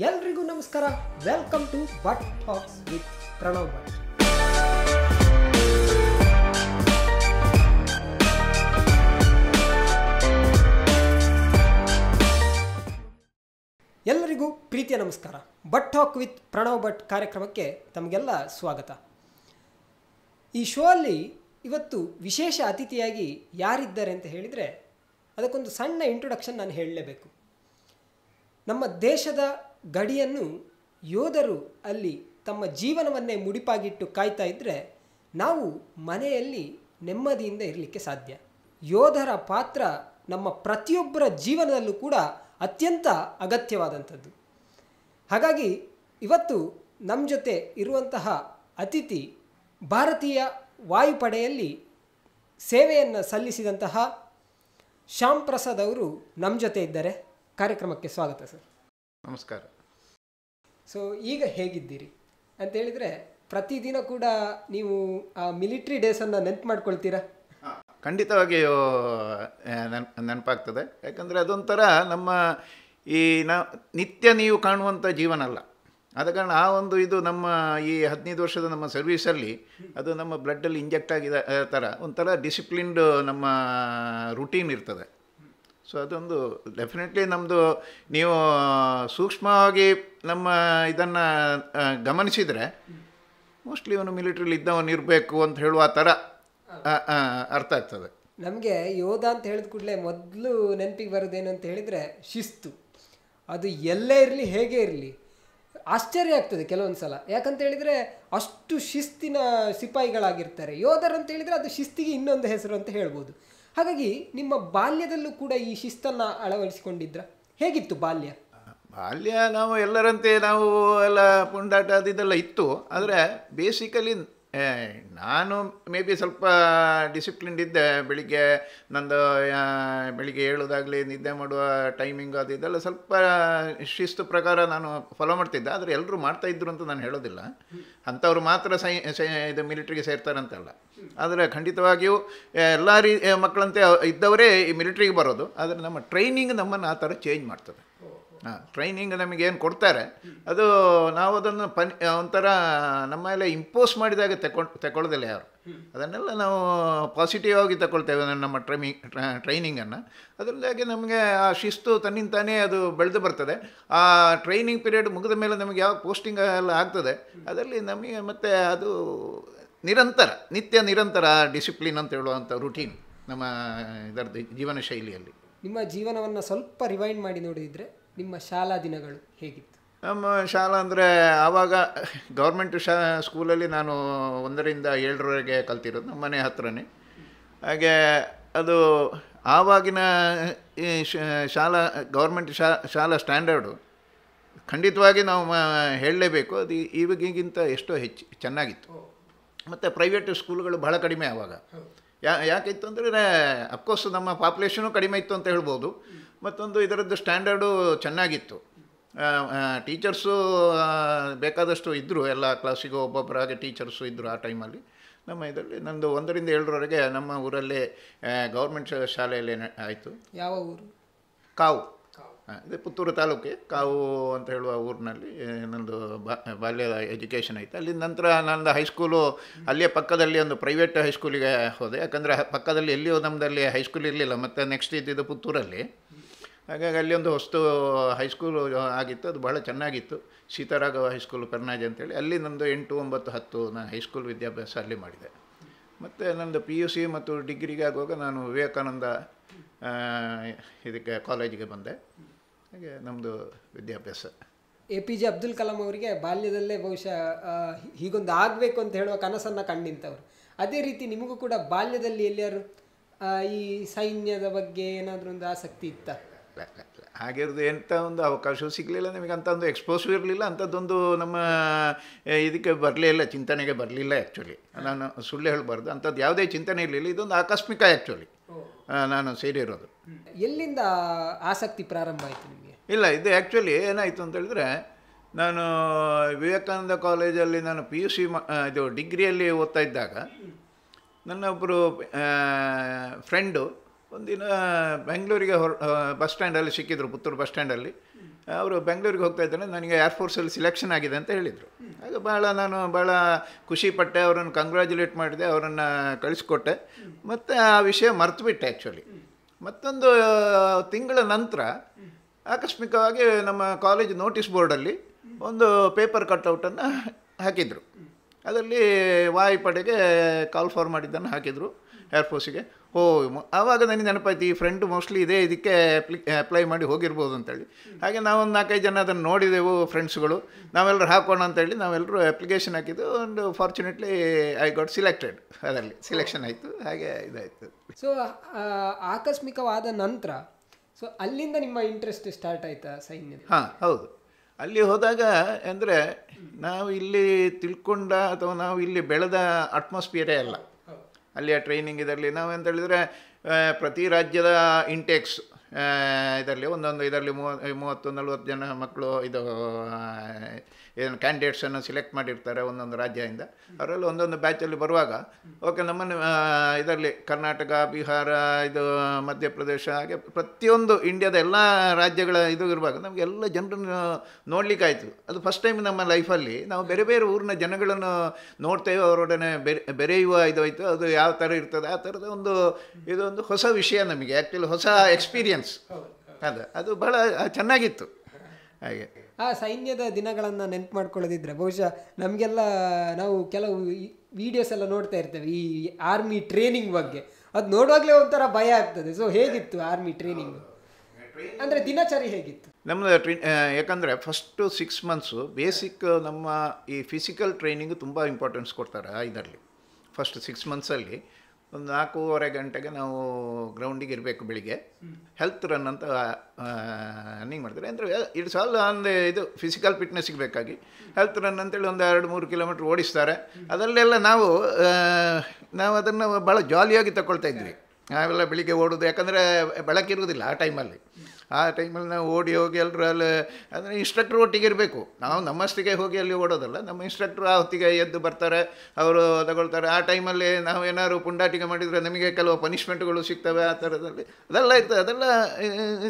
ಎಲ್ರಿಗೂ ನಮಸ್ಕಾರ. Welcome to but talks with Pranav Bhat. ಎಲ್ಲರಿಗೂ ಪ್ರೀತಿಯ ನಮಸ್ಕಾರ. But talk with Pranav Bhat ಕಾರ್ಯಕ್ರಮಕ್ಕೆ ತಮಗೆಲ್ಲ ಸ್ವಾಗತ. ಈ ಶೋ ಅಲ್ಲಿ ಇವತ್ತು ವಿಶೇಷ ಅತಿಥಿಯಾಗಿ ಯಾರಿದ್ದಾರೆ ಅಂತ ಹೇಳಿದರೆ ಅದಕ್ಕೊಂದು ಸಣ್ಣ ಇಂಟ್ರೊಡಕ್ಷನ್ ನಾನು ಹೇಳಲೇಬೇಕು. ನಮ್ಮ ದೇಶದ ಗಡಿಯನ್ನು ಯೋಧರು ಅಲ್ಲಿ ತಮ್ಮ ಜೀವನವನ್ನೇ ಮುಡಿಪಾಗಿಟ್ಟು ಕಾಯ್ತಾ ಇದ್ದರೆ ನಾವು ಮನೆಯಲ್ಲಿ ನೆಮ್ಮದಿಯಿಂದ ಇರಲಿಕ್ಕೆ ಸಾಧ್ಯ. ಯೋಧರ ಪಾತ್ರ ನಮ್ಮ ಪ್ರತಿಯೊಬ್ಬರ ಜೀವನದಲ್ಲೂ ಕೂಡ ಅತ್ಯಂತ ಅಗತ್ಯವಾದಂಥದ್ದು. ಹಾಗಾಗಿ ಇವತ್ತು ನಮ್ಮ ಜೊತೆ ಇರುವಂತಹ ಅತಿಥಿ ಭಾರತೀಯ ವಾಯುಪಡೆಯಲ್ಲಿ ಸೇವೆಯನ್ನು ಸಲ್ಲಿಸಿದಂತಹ ಶ್ಯಾಮ್ ಪ್ರಸಾದ್ ಅವರು ನಮ್ಮ ಜೊತೆ ಇದ್ದಾರೆ. ಕಾರ್ಯಕ್ರಮಕ್ಕೆ ಸ್ವಾಗತ ಸರ್. ನಮಸ್ಕಾರ. ಸೊ ಈಗ ಹೇಗಿದ್ದೀರಿ ಅಂತ ಹೇಳಿದರೆ ಪ್ರತಿದಿನ ಕೂಡ ನೀವು ಆ ಮಿಲಿಟ್ರಿ ಡೇಸನ್ನು ನೆನಪು ಮಾಡ್ಕೊಳ್ತೀರಾ? ಖಂಡಿತವಾಗಿಯೂ ನೆನಪಾಗ್ತದೆ. ಯಾಕಂದರೆ ಅದೊಂಥರ ನಮ್ಮ ಈ ನಿತ್ಯ ನೀವು ಕಾಣುವಂಥ ಜೀವನ ಅಲ್ಲ. ಆದ ಕಾರಣ ಆ ಒಂದು ಇದು ನಮ್ಮ ಈ 15 ವರ್ಷದ ನಮ್ಮ ಸರ್ವೀಸಲ್ಲಿ ಅದು ನಮ್ಮ ಬ್ಲಡ್ಡಲ್ಲಿ ಇಂಜೆಕ್ಟ್ ಆಗಿದ ಥರ ಒಂಥರ ಡಿಸಿಪ್ಲಿನ್ಡ್ ನಮ್ಮ ರುಟೀನ್ ಇರ್ತದೆ. ಸೊ ಅದೊಂದು ಡೆಫಿನೆಟ್ಲಿ ನಮ್ಮದು ನೀವು ಸೂಕ್ಷ್ಮವಾಗಿ ನಮ್ಮ ಇದನ್ನು ಗಮನಿಸಿದರೆ ಮೋಸ್ಟ್ಲಿ ಇವನು ಮಿಲಿಟ್ರಿಲಿ ಇದ್ದವನು ಇರಬೇಕು ಅಂತ ಹೇಳುವ ಥರ ಅರ್ಥ ಆಗ್ತದೆ. ನಮಗೆ ಯೋಧ ಅಂತ ಹೇಳಿದ ಕೂಡಲೇ ಮೊದಲು ನೆನಪಿಗೆ ಬರೋದೇನು ಅಂತ ಹೇಳಿದರೆ ಶಿಸ್ತು. ಅದು ಎಲ್ಲೇ ಇರಲಿ ಹೇಗೆ ಇರಲಿ ಆಶ್ಚರ್ಯ ಆಗ್ತದೆ ಕೆಲವೊಂದು ಸಲ. ಯಾಕಂತ ಹೇಳಿದರೆ ಅಷ್ಟು ಶಿಸ್ತಿನ ಸಿಪಾಯಿಗಳಾಗಿರ್ತಾರೆ. ಯೋಧರು ಅಂತ ಹೇಳಿದರೆ ಅದು ಶಿಸ್ತಿಗೆ ಇನ್ನೊಂದು ಹೆಸರು ಅಂತ ಹೇಳ್ಬೋದು. ಹಾಗಾಗಿ ನಿಮ್ಮ ಬಾಲ್ಯದಲ್ಲೂ ಕೂಡ ಈ ಶಿಸ್ತನ್ನು ಅಳವಡಿಸಿಕೊಂಡಿದ್ರ? ಹೇಗಿತ್ತು ಬಾಲ್ಯ? ಬಾಲ್ಯ ನಾವು ಎಲ್ಲರಂತೆ ನಾವು ಎಲ್ಲ ಪುಂಡಾಟ ಅದೆಲ್ಲ ಇತ್ತು. ಆದರೆ ಬೇಸಿಕಲಿ ನಾನು ಮೇ ಬಿ ಸ್ವಲ್ಪ ಡಿಸಿಪ್ಲಿನ್ಡ್ ಇದ್ದೆ. ಬೆಳಿಗ್ಗೆ ಹೇಳೋದಾಗಲಿ ನಿದ್ದೆ ಮಾಡುವ ಟೈಮಿಂಗ್ ಅದು ಇದೆಲ್ಲ ಸ್ವಲ್ಪ ಶಿಸ್ತು ಪ್ರಕಾರ ನಾನು ಫಾಲೋ ಮಾಡ್ತಿದ್ದೆ. ಆದರೆ ಎಲ್ಲರೂ ಮಾಡ್ತಾಯಿದ್ರು ಅಂತ ನಾನು ಹೇಳೋದಿಲ್ಲ. ಅಂಥವ್ರು ಮಾತ್ರ ಇದು ಮಿಲಿಟ್ರಿಗೆ ಸೇರ್ತಾರಂತಲ್ಲ. ಆದರೆ ಖಂಡಿತವಾಗಿಯೂ ಎಲ್ಲ ಮಕ್ಕಳಂತೆ ಇದ್ದವರೇ ಈ ಮಿಲಿಟ್ರಿಗೆ ಬರೋದು. ಆದರೆ ನಮ್ಮ ಟ್ರೈನಿಂಗ್ ನಮ್ಮನ್ನು ಆ ಥರ ಚೇಂಜ್ ಮಾಡ್ತದೆ. ಟ್ರೈನಿಂಗ್ ನಮಗೇನು ಕೊಡ್ತಾರೆ ಅದು ನಾವು ಅದನ್ನು ಒಂಥರ ನಮ್ಮ ಮೇಲೆ ಇಂಪೋಸ್ ಮಾಡಿದಾಗ ತಗೊಳ್ಳೋದಿಲ್ಲ ಯಾರು. ಅದನ್ನೆಲ್ಲ ನಾವು ಪಾಸಿಟಿವ್ ಆಗಿ ತಗೊಳ್ತೇವೆ ನಮ್ಮ ಟ್ರೈನಿಂಗನ್ನು. ಅದರಿಂದಾಗಿ ನಮಗೆ ಆ ಶಿಸ್ತು ತನ್ನಿಂತಾನೇ ಅದು ಬೆಳೆದು ಬರ್ತದೆ. ಆ ಟ್ರೈನಿಂಗ್ ಪೀರಿಯಡ್ ಮುಗಿದ ಮೇಲೆ ನಮಗೆ ಯಾವ ಪೋಸ್ಟಿಂಗ್ ಎಲ್ಲ ಆಗ್ತದೆ ಅದರಲ್ಲಿ ನಮಗೆ ಮತ್ತೆ ಅದು ನಿತ್ಯ ನಿರಂತರ ಡಿಸಿಪ್ಲಿನ್ ಅಂತ ಹೇಳುವಂಥ ರುಟೀನ್ ನಮ್ಮ ಇದರದ್ದು ಜೀವನ ಶೈಲಿಯಲ್ಲಿ. ನಿಮ್ಮ ಜೀವನವನ್ನು ಸ್ವಲ್ಪ ರಿವೈಂಡ್ ಮಾಡಿ ನೋಡಿದರೆ ನಿಮ್ಮ ಶಾಲಾ ದಿನಗಳು ಹೇಗಿತ್ತು? ನಮ್ಮ ಶಾಲಾ ಅಂದರೆ ಆವಾಗ ಗೌರ್ಮೆಂಟ್ ಸ್ಕೂಲಲ್ಲಿ ನಾನು 1ರಿಂದ 7ರವರೆಗೆ ಕಲ್ತಿರೋದು ನಮ್ಮ ಮನೆ ಹತ್ರನೇ. ಹಾಗೆ ಅದು ಆವಾಗಿನ ಈ ಶಾಲಾ ಗೌರ್ಮೆಂಟ್ ಶಾಲಾ ಸ್ಟ್ಯಾಂಡರ್ಡು ಖಂಡಿತವಾಗಿ ನಾವು ಹೇಳಲೇಬೇಕು. ಅದು ಇವಾಗಿಗಿಂತ ಎಷ್ಟೋ ಹೆಚ್ಚು ಚೆನ್ನಾಗಿತ್ತು. ಮತ್ತು ಪ್ರೈವೇಟ್ ಸ್ಕೂಲ್ಗಳು ಬಹಳ ಕಡಿಮೆ ಆವಾಗ. ಯಾಕಿತ್ತು ಅಂದರೆ ಅಫ್ಕೋರ್ಸ್ ನಮ್ಮ ಪಾಪ್ಯುಲೇಷನು ಕಡಿಮೆ ಇತ್ತು ಅಂತ ಹೇಳ್ಬೋದು. ಮತ್ತೊಂದು ಇದರದ್ದು ಸ್ಟ್ಯಾಂಡರ್ಡು ಚೆನ್ನಾಗಿತ್ತು. ಟೀಚರ್ಸು ಬೇಕಾದಷ್ಟು ಇದ್ದರು. ಎಲ್ಲ ಕ್ಲಾಸಿಗೂ ಒಬ್ಬೊಬ್ಬರಾಗಿ ಟೀಚರ್ಸು ಇದ್ದರು ಆ ಟೈಮಲ್ಲಿ. ನಮ್ಮ ಇದರಲ್ಲಿ ನಂದು 1ರಿಂದ 7ರವರೆಗೆ ನಮ್ಮ ಊರಲ್ಲೇ ಗೌರ್ಮೆಂಟ್ ಶಾಲೆಯಲ್ಲಿ ಆಯಿತು. ಯಾವ ಊರು? ಕಾವು. ಇದು ಪುತ್ತೂರು ತಾಲೂಕೆ ಕಾವು ಅಂತ ಹೇಳುವ ಊರಿನಲ್ಲಿ ನಂದು ಬಾಲ್ಯದ ಎಜುಕೇಷನ್ ಆಯಿತು. ಅಲ್ಲಿ ನಂತರ ನಂದು ಹೈಸ್ಕೂಲು ಅಲ್ಲಿಯೇ ಪಕ್ಕದಲ್ಲಿ ಒಂದು ಪ್ರೈವೇಟ್ ಹೈಸ್ಕೂಲಿಗೆ ಹೋದೆ. ಯಾಕಂದರೆ ಪಕ್ಕದಲ್ಲಿ ಎಲ್ಲಿಯೂ ನಮ್ಮದಲ್ಲಿ ಹೈಸ್ಕೂಲ್ ಇರಲಿಲ್ಲ. ಮತ್ತು ನೆಕ್ಸ್ಟ್ ಇದ್ದಿದ್ದು ಪುತ್ತೂರಲ್ಲಿ. ಹಾಗಾಗಿ ಅಲ್ಲಿ ಒಂದು ಹೊಸ್ತು ಹೈಸ್ಕೂಲು ಆಗಿತ್ತು. ಅದು ಬಹಳ ಚೆನ್ನಾಗಿತ್ತು. ಸೀತಾರಾಘವ ಹೈಸ್ಕೂಲು ಪೆರ್ನಾಜ್ ಅಂತೇಳಿ. ಅಲ್ಲಿ ನಂದು 8, 9, 10 ನಾನು ಹೈಸ್ಕೂಲ್ ವಿದ್ಯಾಭ್ಯಾಸ ಅಲ್ಲಿ ಮಾಡಿದೆ. ಮತ್ತು ನಂದು PUC ಮತ್ತು ಡಿಗ್ರಿಗೆ ಆಗುವಾಗ ನಾನು ವಿವೇಕಾನಂದ ಇದಕ್ಕೆ ಕಾಲೇಜಿಗೆ ಬಂದೆ. ಹಾಗೆ ನಮ್ಮದು ವಿದ್ಯಾಭ್ಯಾಸ. APJ ಅಬ್ದುಲ್ ಕಲಾಂ ಅವರಿಗೆ ಬಾಲ್ಯದಲ್ಲೇ ಬಹುಶಃ ಹೀಗೊಂದು ಆಗಬೇಕು ಅಂತ ಹೇಳುವ ಕನಸನ್ನು ಕಂಡಿಂಥವ್ರು. ಅದೇ ರೀತಿ ನಿಮಗೂ ಕೂಡ ಬಾಲ್ಯದಲ್ಲಿ ಎಲ್ಲಿಯಾರು ಈ ಸೈನ್ಯದ ಬಗ್ಗೆ ಏನಾದರೂ ಒಂದು ಆಸಕ್ತಿ ಇತ್ತಾ? ಹಾಗಿರೋದು ಎಂಥ ಒಂದು ಅವಕಾಶವೂ ಸಿಗಲಿಲ್ಲ ನಮಗೆ. ಅಂಥ ಒಂದು ಎಕ್ಸ್ಪೋಸು ಇರಲಿಲ್ಲ. ಅಂಥದ್ದೊಂದು ನಮ್ಮ ಇದಕ್ಕೆ ಬರಲಿಲ್ಲ, ಚಿಂತನೆಗೆ ಬರಲಿಲ್ಲ. ಆ್ಯಕ್ಚುಲಿ ನಾನು ಸುಳ್ಳು ಹೇಳಬಾರ್ದು. ಅಂಥದ್ದು ಯಾವುದೇ ಚಿಂತನೆ ಇರಲಿಲ್ಲ. ಇದೊಂದು ಆಕಸ್ಮಿಕ ಆ್ಯಕ್ಚುಲಿ ನಾನು ಸೇರಿರೋದು. ಎಲ್ಲಿಂದ ಆಸಕ್ತಿ ಪ್ರಾರಂಭ ಆಯಿತು ನಿಮಗೆ? ಇಲ್ಲ, ಇದು ಆ್ಯಕ್ಚುಲಿ ಏನಾಯಿತು ಅಂತ ಹೇಳಿದ್ರೆ ನಾನು ವಿವೇಕಾನಂದ ಕಾಲೇಜಲ್ಲಿ ನಾನು PUC ಇದು ಡಿಗ್ರಿಯಲ್ಲಿ ಓದ್ತಾ ಇದ್ದಾಗ ನನ್ನ ಒಬ್ಬರು ಫ್ರೆಂಡು ಒಂದಿನ ಬೆಂಗಳೂರಿಗೆ ಬಸ್ ಸ್ಟ್ಯಾಂಡಲ್ಲಿ ಸಿಕ್ಕಿದ್ರು, ಪುತ್ತೂರು ಬಸ್ ಸ್ಟ್ಯಾಂಡಲ್ಲಿ. ಅವರು ಬೆಂಗಳೂರಿಗೆ ಹೋಗ್ತಾ ಇದ್ದಾರೆ, ನನಗೆ ಏರ್ಫೋರ್ಸಲ್ಲಿ ಸಿಲೆಕ್ಷನ್ ಆಗಿದೆ ಅಂತ ಹೇಳಿದರು. ಆಗ ನಾನು ಭಾಳ ಖುಷಿಪಟ್ಟೆ, ಅವರನ್ನು ಕಂಗ್ರ್ಯಾಚುಲೇಟ್ ಮಾಡಿದೆ, ಅವರನ್ನು ಕಳಿಸ್ಕೊಟ್ಟೆ. ಮತ್ತು ಆ ವಿಷಯ ಮರ್ತುಬಿಟ್ಟೆ ಆ್ಯಕ್ಚುಲಿ. ಮತ್ತೊಂದು ತಿಂಗಳ ನಂತರ ಆಕಸ್ಮಿಕವಾಗಿ ನಮ್ಮ ಕಾಲೇಜ್ ನೋಟಿಸ್ ಬೋರ್ಡಲ್ಲಿ ಒಂದು ಪೇಪರ್ ಕಟ್ಔಟನ್ನು ಹಾಕಿದರು. ಅದರಲ್ಲಿ ವಾಯುಪಡೆಗೆ ಕಾಲ್ ಫಾರ್ ಮಾಡಿದ್ದನ್ನು ಹಾಕಿದರು, ಏರ್ಫೋರ್ಸಿಗೆ. ಆವಾಗ ನನಗೆ ನೆನಪಾಯ್ತು, ಈ ಫ್ರೆಂಡು ಮೋಸ್ಟ್ಲಿ ಇದಕ್ಕೆ ಅಪ್ಲೈ ಮಾಡಿ ಹೋಗಿರ್ಬೋದು ಅಂತೇಳಿ. ಹಾಗೆ ನಾವೊಂದು 4-5 ಜನ ಅದನ್ನು ನೋಡಿದೆವು ಫ್ರೆಂಡ್ಸ್ಗಳು. ನಾವೆಲ್ಲರೂ ಹಾಕೋಣ ಅಂತೇಳಿ ನಾವೆಲ್ಲರೂ ಅಪ್ಲಿಕೇಶನ್ ಹಾಕಿದ್ದು. ಒಂದು ಫಾರ್ಚುನೇಟ್ಲಿ ಐ ಗಾಟ್ ಸಿಲೆಕ್ಟೆಡ್. ಅದರಲ್ಲಿ ಸಿಲೆಕ್ಷನ್ ಆಯಿತು, ಹಾಗೆ ಇದಾಯಿತು. ಸೊ ಆಕಸ್ಮಿಕವಾದ ನಂತರ ಸೊ ಅಲ್ಲಿಂದ ನಿಮ್ಮ ಇಂಟ್ರೆಸ್ಟ್ ಸ್ಟಾರ್ಟ್ ಆಯಿತಾ ಸೈನ್ಯ? ಹಾಂ, ಹೌದು. ಅಲ್ಲಿ ಹೋದಾಗ ಅಂದರೆ ನಾವು ಇಲ್ಲಿ ತಿಳ್ಕೊಂಡ ಅಥವಾ ನಾವು ಇಲ್ಲಿ ಬೆಳೆದ ಅಟ್ಮಾಸ್ಫಿಯರೇ ಅಲ್ಲ. ಅಲ್ಲಿಯ ಟ್ರೈನಿಂಗ್ ಇದರಲ್ಲಿ ನಾವು ಅಂತ ಹೇಳಿದರೆ ಪ್ರತಿ ರಾಜ್ಯದ ಇಂಟೇಕ್ಸ್ ಇದರಲ್ಲಿ ಇದರಲ್ಲಿ 30-40 ಜನ ಮಕ್ಕಳು ಇದು ಏನು ಕ್ಯಾಂಡಿಡೇಟ್ಸನ್ನು ಸಿಲೆಕ್ಟ್ ಮಾಡಿರ್ತಾರೆ ಒಂದೊಂದು ರಾಜ್ಯದಿಂದ. ಅವರಲ್ಲಿ ಒಂದೊಂದು ಬ್ಯಾಚಲ್ಲಿ ಬರುವಾಗ ಓಕೆ, ನಮ್ಮನ್ನು ಇದರಲ್ಲಿ ಕರ್ನಾಟಕ, ಬಿಹಾರ, ಇದು ಮಧ್ಯಪ್ರದೇಶ, ಹಾಗೆ ಪ್ರತಿಯೊಂದು ಇಂಡಿಯಾದ ಎಲ್ಲ ರಾಜ್ಯಗಳ ಇದು ಇರುವಾಗ ನಮಗೆಲ್ಲ ಜನರನ್ನು ನೋಡಲಿಕ್ಕಾಯಿತು. ಅದು ಫಸ್ಟ್ ಟೈಮ್ ನಮ್ಮ ಲೈಫಲ್ಲಿ ನಾವು ಬೇರೆ ಬೇರೆ ಊರಿನ ಜನಗಳನ್ನು ನೋಡ್ತೇವೆ, ಅವರೊಡನೆ ಬೆರೆಯುವ ಇದಾಯಿತು. ಅದು ಯಾವ ಥರ ಇರ್ತದೆ ಆ ಥರದ ಇದೊಂದು ಹೊಸ ವಿಷಯ ನಮಗೆ, ಆ್ಯಕ್ಚುಲಿ ಹೊಸ ಎಕ್ಸ್ಪೀರಿಯನ್ಸ್. ಅದು ಬಹಳ ಚೆನ್ನಾಗಿತ್ತು. ಹಾಗೆ ಆ ಸೈನ್ಯದ ದಿನಗಳನ್ನು ನೆನಪು ಮಾಡ್ಕೊಳ್ಳೋದಿದ್ರೆ ಬಹುಶಃ ನಮಗೆಲ್ಲ ನಾವು ಕೆಲವು ವಿಡಿಯೋಸ್ ಎಲ್ಲ ನೋಡ್ತಾ ಇರ್ತೇವೆ ಈ ಆರ್ಮಿ ಟ್ರೈನಿಂಗ್ ಬಗ್ಗೆ. ಅದು ನೋಡುವಾಗಲೇ ಒಂಥರ ಭಯ ಆಗ್ತದೆ. ಸೊ ಹೇಗಿತ್ತು ಆರ್ಮಿ ಟ್ರೈನಿಂಗ್, ಅಂದರೆ ದಿನಚರಿ ಹೇಗಿತ್ತು ನಮ್ಮದು? ಯಾಕಂದರೆ ಫಸ್ಟು 6 ಮಂತ್ಸು ಬೇಸಿಕ್ ನಮ್ಮ ಈ ಫಿಸಿಕಲ್ ಟ್ರೈನಿಂಗ್ ತುಂಬ ಇಂಪಾರ್ಟೆನ್ಸ್ ಕೊಡ್ತಾರೆ. ಇದರಲ್ಲಿ ಫಸ್ಟ್ 6 ಮಂತ್ಸಲ್ಲಿ ಒಂದು 4:30 ಗಂಟೆಗೆ ನಾವು ಗ್ರೌಂಡಿಗೆ ಇರಬೇಕು ಬೆಳಿಗ್ಗೆ. ಹೆಲ್ತ್ ರನ್ ಅಂತ ರನ್ನಿಂಗ್ ಮಾಡ್ತಾರೆ. ಅಂದರೆ ಇಟ್ಸ್ ಆಲ್ ಅಂದರೆ ಇದು ಫಿಸಿಕಲ್ ಫಿಟ್ನೆಸ್ಸಿಗೆ ಬೇಕಾಗಿ ಹೆಲ್ತ್ ರನ್ ಅಂತೇಳಿ ಒಂದು 2-3 ಕಿಲೋಮೀಟ್ರ್ ಓಡಿಸ್ತಾರೆ. ಅದರಲ್ಲೆಲ್ಲ ನಾವು ಅದನ್ನು ಭಾಳ ಜಾಲಿಯಾಗಿ ತಗೊಳ್ತಾ ಇದ್ವಿ. ನಾವೆಲ್ಲ ಬೆಳಿಗ್ಗೆ ಓಡೋದು, ಯಾಕಂದರೆ ಬೆಳಕಿರುವುದಿಲ್ಲ ಆ ಟೈಮಲ್ಲಿ ನಾವು ಓಡಿ ಹೋಗಿ ಎಲ್ಲರೂ ಅಲ್ಲಿ ಅಂದರೆ ಇನ್ಸ್ಟ್ರಕ್ಟ್ರ್ ಒಟ್ಟಿಗೆ ಇರಬೇಕು. ನಾವು ನಮ್ಮಷ್ಟಿಗೆ ಹೋಗಿ ಅಲ್ಲಿ ಓಡೋದಲ್ಲ, ನಮ್ಮ ಇನ್ಸ್ಟ್ರಕ್ಟ್ರು ಆ ಹೊತ್ತಿಗೆ ಎದ್ದು ಬರ್ತಾರೆ, ಅವರು ತಗೊಳ್ತಾರೆ. ಆ ಟೈಮಲ್ಲಿ ನಾವು ಏನಾದ್ರು ಪುಂಡಾಟಿಕೆ ಮಾಡಿದರೆ ನಮಗೆ ಕೆಲವು ಪನಿಷ್ಮೆಂಟ್ಗಳು ಸಿಗ್ತವೆ, ಆ ಥರದಲ್ಲಿ ಅದೆಲ್ಲ ಇರ್ತದೆ. ಅದೆಲ್ಲ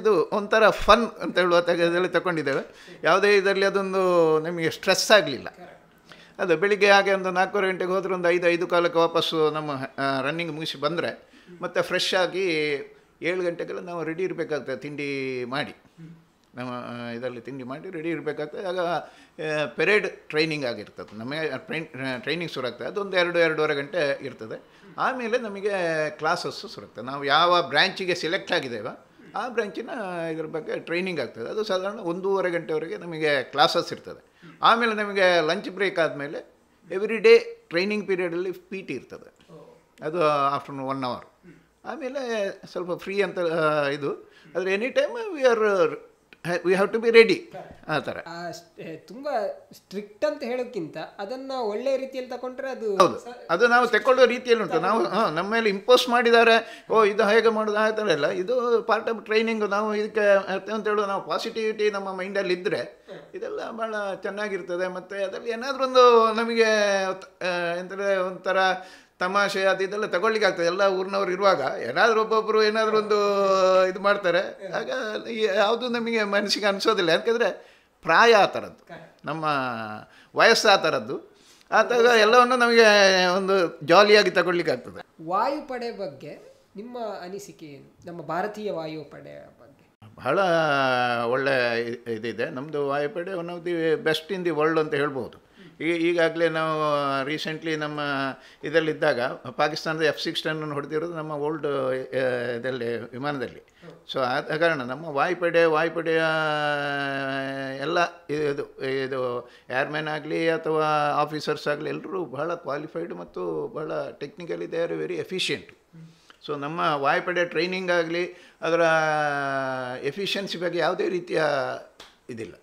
ಇದು ಒಂಥರ ಫನ್ ಅಂತ ಹೇಳುವ ಇದರಲ್ಲಿ ತಗೊಂಡಿದ್ದೇವೆ. ಯಾವುದೇ ಇದರಲ್ಲಿ ಅದೊಂದು ನಮಗೆ ಸ್ಟ್ರೆಸ್ ಆಗಲಿಲ್ಲ. ಅದು ಬೆಳಿಗ್ಗೆ ಹಾಗೆ ಒಂದು 4:30 ಗಂಟೆಗೆ ಹೋದರೆ ಒಂದು 5 ಕಾಲಕ್ಕೆ ವಾಪಸ್ಸು ನಮ್ಮ ರನ್ನಿಂಗ್ ಮುಗಿಸಿ ಬಂದರೆ ಮತ್ತು ಫ್ರೆಶ್ ಆಗಿ 7 ಗಂಟೆಗೆಲ್ಲ ನಾವು ರೆಡಿ ಇರಬೇಕಾಗ್ತದೆ. ತಿಂಡಿ ಮಾಡಿ ನಮ್ಮ ಇದರಲ್ಲಿ ತಿಂಡಿ ಮಾಡಿ ರೆಡಿ ಇರಬೇಕಾಗ್ತದೆ. ಆಗ ಪೆರೇಡ್ ಟ್ರೈನಿಂಗ್ ಆಗಿರ್ತದೆ. ನಮಗೆ ಟ್ರೈನಿಂಗ್ ಶುರುವಾಗ್ತದೆ. ಅದೊಂದು 2-2.5 ಗಂಟೆ ಇರ್ತದೆ. ಆಮೇಲೆ ನಮಗೆ ಕ್ಲಾಸಸ್ಸು ಶುರುವಾಗ್ತದೆ. ನಾವು ಯಾವ ಬ್ರ್ಯಾಂಚಿಗೆ ಸೆಲೆಕ್ಟ್ ಆಗಿದ್ದೇವೆ ಆ ಬ್ರ್ಯಾಂಚಿನ ಇದ್ರ ಬಗ್ಗೆ ಟ್ರೈನಿಂಗ್ ಆಗ್ತದೆ. ಅದು ಸಾಧಾರಣ 1.5 ಗಂಟೆವರೆಗೆ ನಮಗೆ ಕ್ಲಾಸಸ್ ಇರ್ತದೆ. ಆಮೇಲೆ ನಮಗೆ ಲಂಚ್ ಬ್ರೇಕ್ ಆದಮೇಲೆ ಎವ್ರಿ ಡೇ ಟ್ರೈನಿಂಗ್ ಪೀರಿಯಡಲ್ಲಿ PT ಇರ್ತದೆ. ಅದು ಆಫ್ಟರ್ನೂನ್ 1 ಅವರ್. ಆಮೇಲೆ ಸ್ವಲ್ಪ ಫ್ರೀ ಅಂತ ಇದು. ಆದರೆ any time we have to be ready. ಆ ಥರ ತುಂಬ ಸ್ಟ್ರಿಕ್ಟ್ ಅಂತ ಹೇಳೋಕ್ಕಿಂತ ಅದನ್ನು ಒಳ್ಳೆಯ ರೀತಿಯಲ್ಲಿ ತಗೊಂಡ್ರೆ ಅದು ಹೌದು, ಅದು ನಾವು ತಗೊಳ್ಳೋ ರೀತಿಯಲ್ಲಿ ಉಂಟು. ನಾವು ನಮ್ಮ ಮೇಲೆ ಇಂಪೋಸ್ ಮಾಡಿದ್ದಾರೆ, ಇದು ಹೇಗೆ ಮಾಡೋದು ಆ ಥರ ಎಲ್ಲ. ಇದು ಪಾರ್ಟ್ ಆಫ್ ಟ್ರೈನಿಂಗು. ನಾವು ಇದಕ್ಕೆ ಅಂತ ಹೇಳೋದು ನಾವು ಪಾಸಿಟಿವಿಟಿ ನಮ್ಮ ಮೈಂಡಲ್ಲಿ ಇದ್ದರೆ ಇದೆಲ್ಲ ಭಾಳ ಚೆನ್ನಾಗಿರ್ತದೆ. ಮತ್ತು ಅದರಲ್ಲಿ ಏನಾದರೂ ಒಂದು ನಮಗೆ ಎಂದರೆ ಒಂಥರ ತಮಾಷೆ ಇದೆಲ್ಲ ತಗೊಳ್ಳಿಕ್ಕೆ ಆಗ್ತದೆ. ಎಲ್ಲ ಊರಿನವ್ರು ಇರುವಾಗ ಏನಾದರೂ ಒಬ್ಬೊಬ್ಬರು ಏನಾದರೂ ಒಂದು ಇದು ಮಾಡ್ತಾರೆ. ಆಗ ಯಾವುದು ನಮಗೆ ಮನಸ್ಸಿಗೆ ಅನಿಸೋದಿಲ್ಲ. ಯಾಕೆಂದರೆ ಪ್ರಾಯ ಆ ಥರದ್ದು, ನಮ್ಮ ವಯಸ್ಸು ಆ ಥರದ್ದು. ಆ ಥರ ಎಲ್ಲವನ್ನು ನಮಗೆ ಒಂದು ಜಾಲಿಯಾಗಿ ತಗೊಳ್ಳಿಕ್ಕೆ ಆಗ್ತದೆ. ವಾಯುಪಡೆ ಬಗ್ಗೆ ನಿಮ್ಮ ಅನಿಸಿಕೆ ಏನು? ನಮ್ಮ ಭಾರತೀಯ ವಾಯುಪಡೆ ಬಗ್ಗೆ ಬಹಳ ಒಳ್ಳೆ ಇದಿದೆ. ನಮ್ಮದು ವಾಯುಪಡೆ one of the best in the world ಅಂತ ಹೇಳ್ಬೋದು. ಈಗಾಗಲೇ ನಾವು ರೀಸೆಂಟ್ಲಿ ನಮ್ಮ ಇದರಲ್ಲಿದ್ದಾಗ ಪಾಕಿಸ್ತಾನದ F-16 ಹೊಡೆದಿರೋದು ನಮ್ಮ ಓಲ್ಡ್ ಇದರಲ್ಲಿ ವಿಮಾನದಲ್ಲಿ. ಸೊ ಆದ ಕಾರಣ ನಮ್ಮ ವಾಯುಪಡೆಯ ಎಲ್ಲ ಇದು ಏರ್ಮ್ಯಾನ್ ಆಗಲಿ ಅಥವಾ ಆಫೀಸರ್ಸ್ ಆಗಲಿ ಎಲ್ಲರೂ ಬಹಳ ಕ್ವಾಲಿಫೈಡ್ ಮತ್ತು ಬಹಳ technically they are very efficient. So ನಮ್ಮ ವಾಯುಪಡೆ ಟ್ರೈನಿಂಗ್ ಆಗಲಿ ಅದರ ಎಫಿಷಿಯನ್ಸಿ ಬಗ್ಗೆ ಯಾವುದೇ ರೀತಿಯ ಇದಿಲ್ಲ.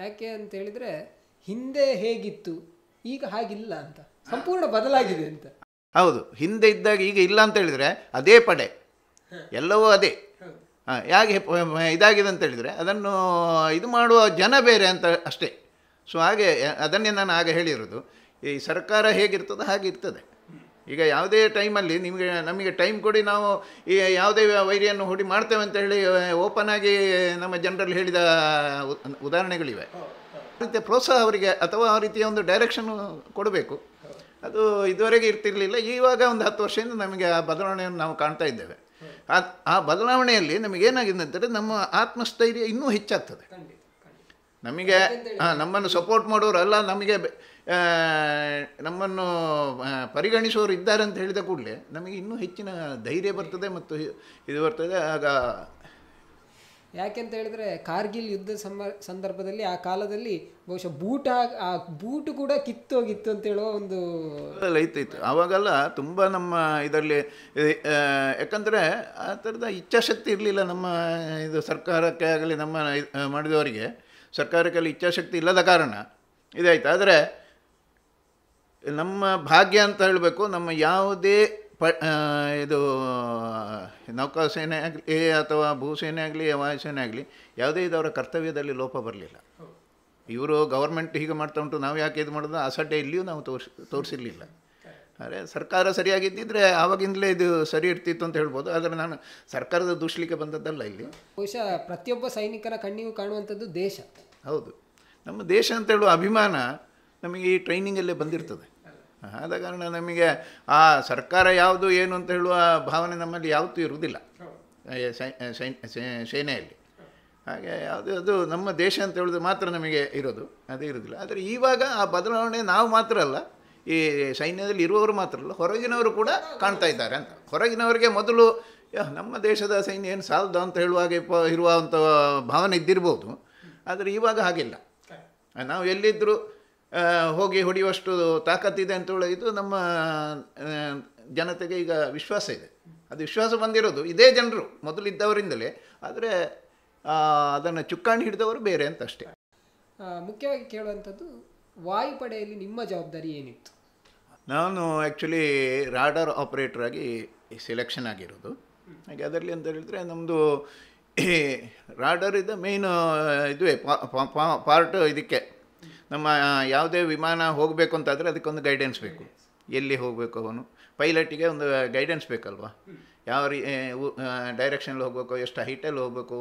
ಯಾಕೆ ಅಂತ ಹೇಳಿದರೆ ಹಿಂದೆ ಹೇಗಿತ್ತು ಈಗ ಹಾಗಿಲ್ಲ ಅಂತ, ಸಂಪೂರ್ಣ ಬದಲಾಗಿದೆ ಅಂತ. ಹೌದು, ಹಿಂದೆ ಇದ್ದಾಗ ಈಗ ಇಲ್ಲ ಅಂತ ಹೇಳಿದರೆ ಅದೇ ಪಡೆ, ಎಲ್ಲವೂ ಅದೇ. ಯಾಕೆ ಇದಾಗಿದೆ ಅಂತ ಹೇಳಿದರೆ ಅದನ್ನು ಇದು ಮಾಡುವ ಜನ ಬೇರೆ ಅಂತ ಅಷ್ಟೇ. ಸೊ ಹಾಗೆ ಅದನ್ನೇ ನಾನು ಆಗ ಹೇಳಿರೋದು, ಈ ಸರ್ಕಾರ ಹೇಗಿರ್ತದೋ ಹಾಗೆ ಇರ್ತದೆ. ಈಗ ಯಾವುದೇ ಟೈಮಲ್ಲಿ ನಮಗೆ ಟೈಮ್ ಕೊಡಿ, ನಾವು ಈ ಯಾವುದೇ ವೈರಿಯನ್ನು ಹೊಡಿ ಮಾಡ್ತೇವೆ ಅಂತ ಹೇಳಿ ಓಪನ್ ಆಗಿ ನಮ್ಮ ಜನರಲ್ಲಿ ಹೇಳಿದ ಉದಾಹರಣೆಗಳಿವೆ. ಆ ರೀತಿಯ ಪ್ರೋತ್ಸಾಹ ಅವರಿಗೆ ಅಥವಾ ಆ ರೀತಿಯ ಒಂದು ಡೈರೆಕ್ಷನ್ ಕೊಡಬೇಕು. ಅದು ಇದುವರೆಗೆ ಇರ್ತಿರಲಿಲ್ಲ. ಇವಾಗ ಒಂದು 10 ವರ್ಷದಿಂದ ನಮಗೆ ಆ ಬದಲಾವಣೆಯನ್ನು ನಾವು ಕಾಣ್ತಾ ಇದ್ದೇವೆ. ಆ ಬದಲಾವಣೆಯಲ್ಲಿ ನಮಗೇನಾಗಿದೆ ಅಂದರೆ ನಮ್ಮ ಆತ್ಮಸ್ಥೈರ್ಯ ಇನ್ನೂ ಹೆಚ್ಚಾಗ್ತದೆ. ನಮಗೆ ನಮ್ಮನ್ನು ಸಪೋರ್ಟ್ ಮಾಡೋರಲ್ಲ, ನಮಗೆ ನಮ್ಮನ್ನು ಪರಿಗಣಿಸೋರು ಇದ್ದಾರೆ ಅಂತ ಹೇಳಿದ ಕೂಡಲೇ ನಮಗೆ ಇನ್ನೂ ಹೆಚ್ಚಿನ ಧೈರ್ಯ ಬರ್ತದೆ ಮತ್ತು ಇದು ಬರ್ತದೆ. ಆಗ ಯಾಕೆಂತ ಹೇಳಿದ್ರೆ ಕಾರ್ಗಿಲ್ ಯುದ್ಧ ಸಂದರ್ಭದಲ್ಲಿ ಆ ಕಾಲದಲ್ಲಿ ಬಹುಶಃ ಆ ಬೂಟು ಕೂಡ ಕಿತ್ತೋಗಿತ್ತು ಅಂತ ಹೇಳುವ ಒಂದು ಇತ್ತು. ಆವಾಗೆಲ್ಲ ತುಂಬ ನಮ್ಮ ಇದರಲ್ಲಿ ಯಾಕಂದರೆ ಆ ಥರದ ಇಚ್ಛಾಶಕ್ತಿ ಇರಲಿಲ್ಲ ನಮ್ಮ ಇದು ಸರ್ಕಾರಕ್ಕೆ ಆಗಲಿ ನಮ್ಮ ಮಾಡಿದವರಿಗೆ ಸರ್ಕಾರಕ್ಕೆಲ್ಲ ಇಚ್ಛಾಶಕ್ತಿ ಇಲ್ಲದ ಕಾರಣ ಇದಾಯಿತು. ಆದರೆ ನಮ್ಮ ಭಾಗ್ಯ ಅಂತ ಹೇಳಬೇಕು, ನಮ್ಮ ಯಾವುದೇ ಇದು ನೌಕಾಸೇನೆ ಆಗಲಿ ಅಥವಾ ಭೂಸೇನೆ ಆಗಲಿ ವಾಯುಸೇನೆ ಆಗಲಿ ಯಾವುದೇ ಇದವರ ಕರ್ತವ್ಯದಲ್ಲಿ ಲೋಪ ಬರಲಿಲ್ಲ. ಇವರು ಗೌರ್ಮೆಂಟ್ ಹೀಗೆ ಮಾಡ್ತಾ ಉಂಟು, ನಾವು ಯಾಕೆ ಇದು ಮಾಡೋದು ಅಸಡ್ಡೆ ಇಲ್ಲಿಯೂ ನಾವು ತೋರಿಸಿರಲಿಲ್ಲ. ಆದರೆ ಸರ್ಕಾರ ಸರಿಯಾಗಿದ್ದಿದ್ರೆ ಆವಾಗಿಂದಲೇ ಇದು ಸರಿ ಇರ್ತಿತ್ತು ಅಂತ ಹೇಳ್ಬೋದು. ಆದರೆ ನಾನು ಸರ್ಕಾರದ ದೂಷಲಿಕ್ಕೆ ಬಂದದ್ದಲ್ಲ. ಇಲ್ಲಿ ಬಹುಶಃ ಪ್ರತಿಯೊಬ್ಬ ಸೈನಿಕನ ಕಣ್ಣಿಗೂ ಕಾಣುವಂಥದ್ದು ದೇಶ. ಹೌದು, ನಮ್ಮ ದೇಶ ಅಂತ ಹೇಳುವ ಅಭಿಮಾನ ನಮಗೆ ಈ ಟ್ರೈನಿಂಗಲ್ಲೇ ಬಂದಿರ್ತದೆ. ಆದ ಕಾರಣ ನಮಗೆ ಆ ಸರ್ಕಾರ ಯಾವುದು ಏನು ಅಂತ ಹೇಳುವ ಭಾವನೆ ನಮ್ಮಲ್ಲಿ ಯಾವತ್ತೂ ಇರುವುದಿಲ್ಲ ಸೇನೆಯಲ್ಲಿ. ಹಾಗೆ ಅದು ನಮ್ಮ ದೇಶ ಅಂತ ಹೇಳೋದು ಮಾತ್ರ ನಮಗೆ ಇರೋದು, ಅದೇ ಇರೋದಿಲ್ಲ. ಆದರೆ ಇವಾಗ ಆ ಬದಲಾವಣೆ ನಾವು ಮಾತ್ರ ಅಲ್ಲ, ಈ ಸೈನ್ಯದಲ್ಲಿ ಇರುವವರು ಮಾತ್ರ ಅಲ್ಲ, ಹೊರಗಿನವರು ಕೂಡ ಕಾಣ್ತಾ ಇದ್ದಾರೆ ಅಂತ. ಹೊರಗಿನವರಿಗೆ ಮೊದಲು ನಮ್ಮ ದೇಶದ ಸೈನ್ಯ ಏನು ಸಾಲದು ಅಂತ ಹೇಳುವಾಗೆ ಇರುವಂಥ ಭಾವನೆ ಇದ್ದಿರ್ಬೋದು. ಆದರೆ ಇವಾಗ ಹಾಗಿಲ್ಲ. ನಾವು ಎಲ್ಲಿದ್ದರೂ ಹೋಗಿ ಹೊಡೆಯುವಷ್ಟು ತಾಕತ್ತಿದೆ ಅಂತ ಇದು ನಮ್ಮ ಜನತೆಗೆ ಈಗ ವಿಶ್ವಾಸ ಇದೆ. ಅದು ವಿಶ್ವಾಸ ಬಂದಿರೋದು ಇದೇ ಜನರು ಮೊದಲಿದ್ದವರಿಂದಲೇ. ಆದರೆ ಅದನ್ನು ಚುಕ್ಕಾಣಿ ಹಿಡಿದವರು ಬೇರೆ ಅಂತ ಅಷ್ಟೇ. ಮುಖ್ಯವಾಗಿ ಕೇಳುವಂಥದ್ದು, ವಾಯುಪಡೆಯಲ್ಲಿ ನಿಮ್ಮ ಜವಾಬ್ದಾರಿ ಏನಿತ್ತು? ನಾನು ಆ್ಯಕ್ಚುಲಿ ರಾಡಾರ್ ಆಪರೇಟರ್ ಆಗಿ ಸೆಲೆಕ್ಷನ್ ಆಗಿರೋದು. ಹಾಗೆ ಅದರಲ್ಲಿ ಅಂತ ಹೇಳಿದರೆ ನಮ್ಮದು ರಾಡರ್ ಇದು ಮೇಯ್ನ್ ಇದುವೇ ಪಾರ್ಟ್. ಇದಕ್ಕೆ ನಮ್ಮ ಯಾವುದೇ ವಿಮಾನ ಹೋಗಬೇಕು ಅಂತಾದರೆ ಅದಕ್ಕೊಂದು ಗೈಡೆನ್ಸ್ ಬೇಕು. ಎಲ್ಲಿ ಹೋಗಬೇಕು, ಅವನು ಪೈಲಟಿಗೆ ಒಂದು ಗೈಡೆನ್ಸ್ ಬೇಕಲ್ವ, ಯಾವ ಡೈರೆಕ್ಷನಲ್ಲಿ ಹೋಗಬೇಕು, ಎಷ್ಟು ಹೈಟಲ್ಲಿ ಹೋಗಬೇಕು,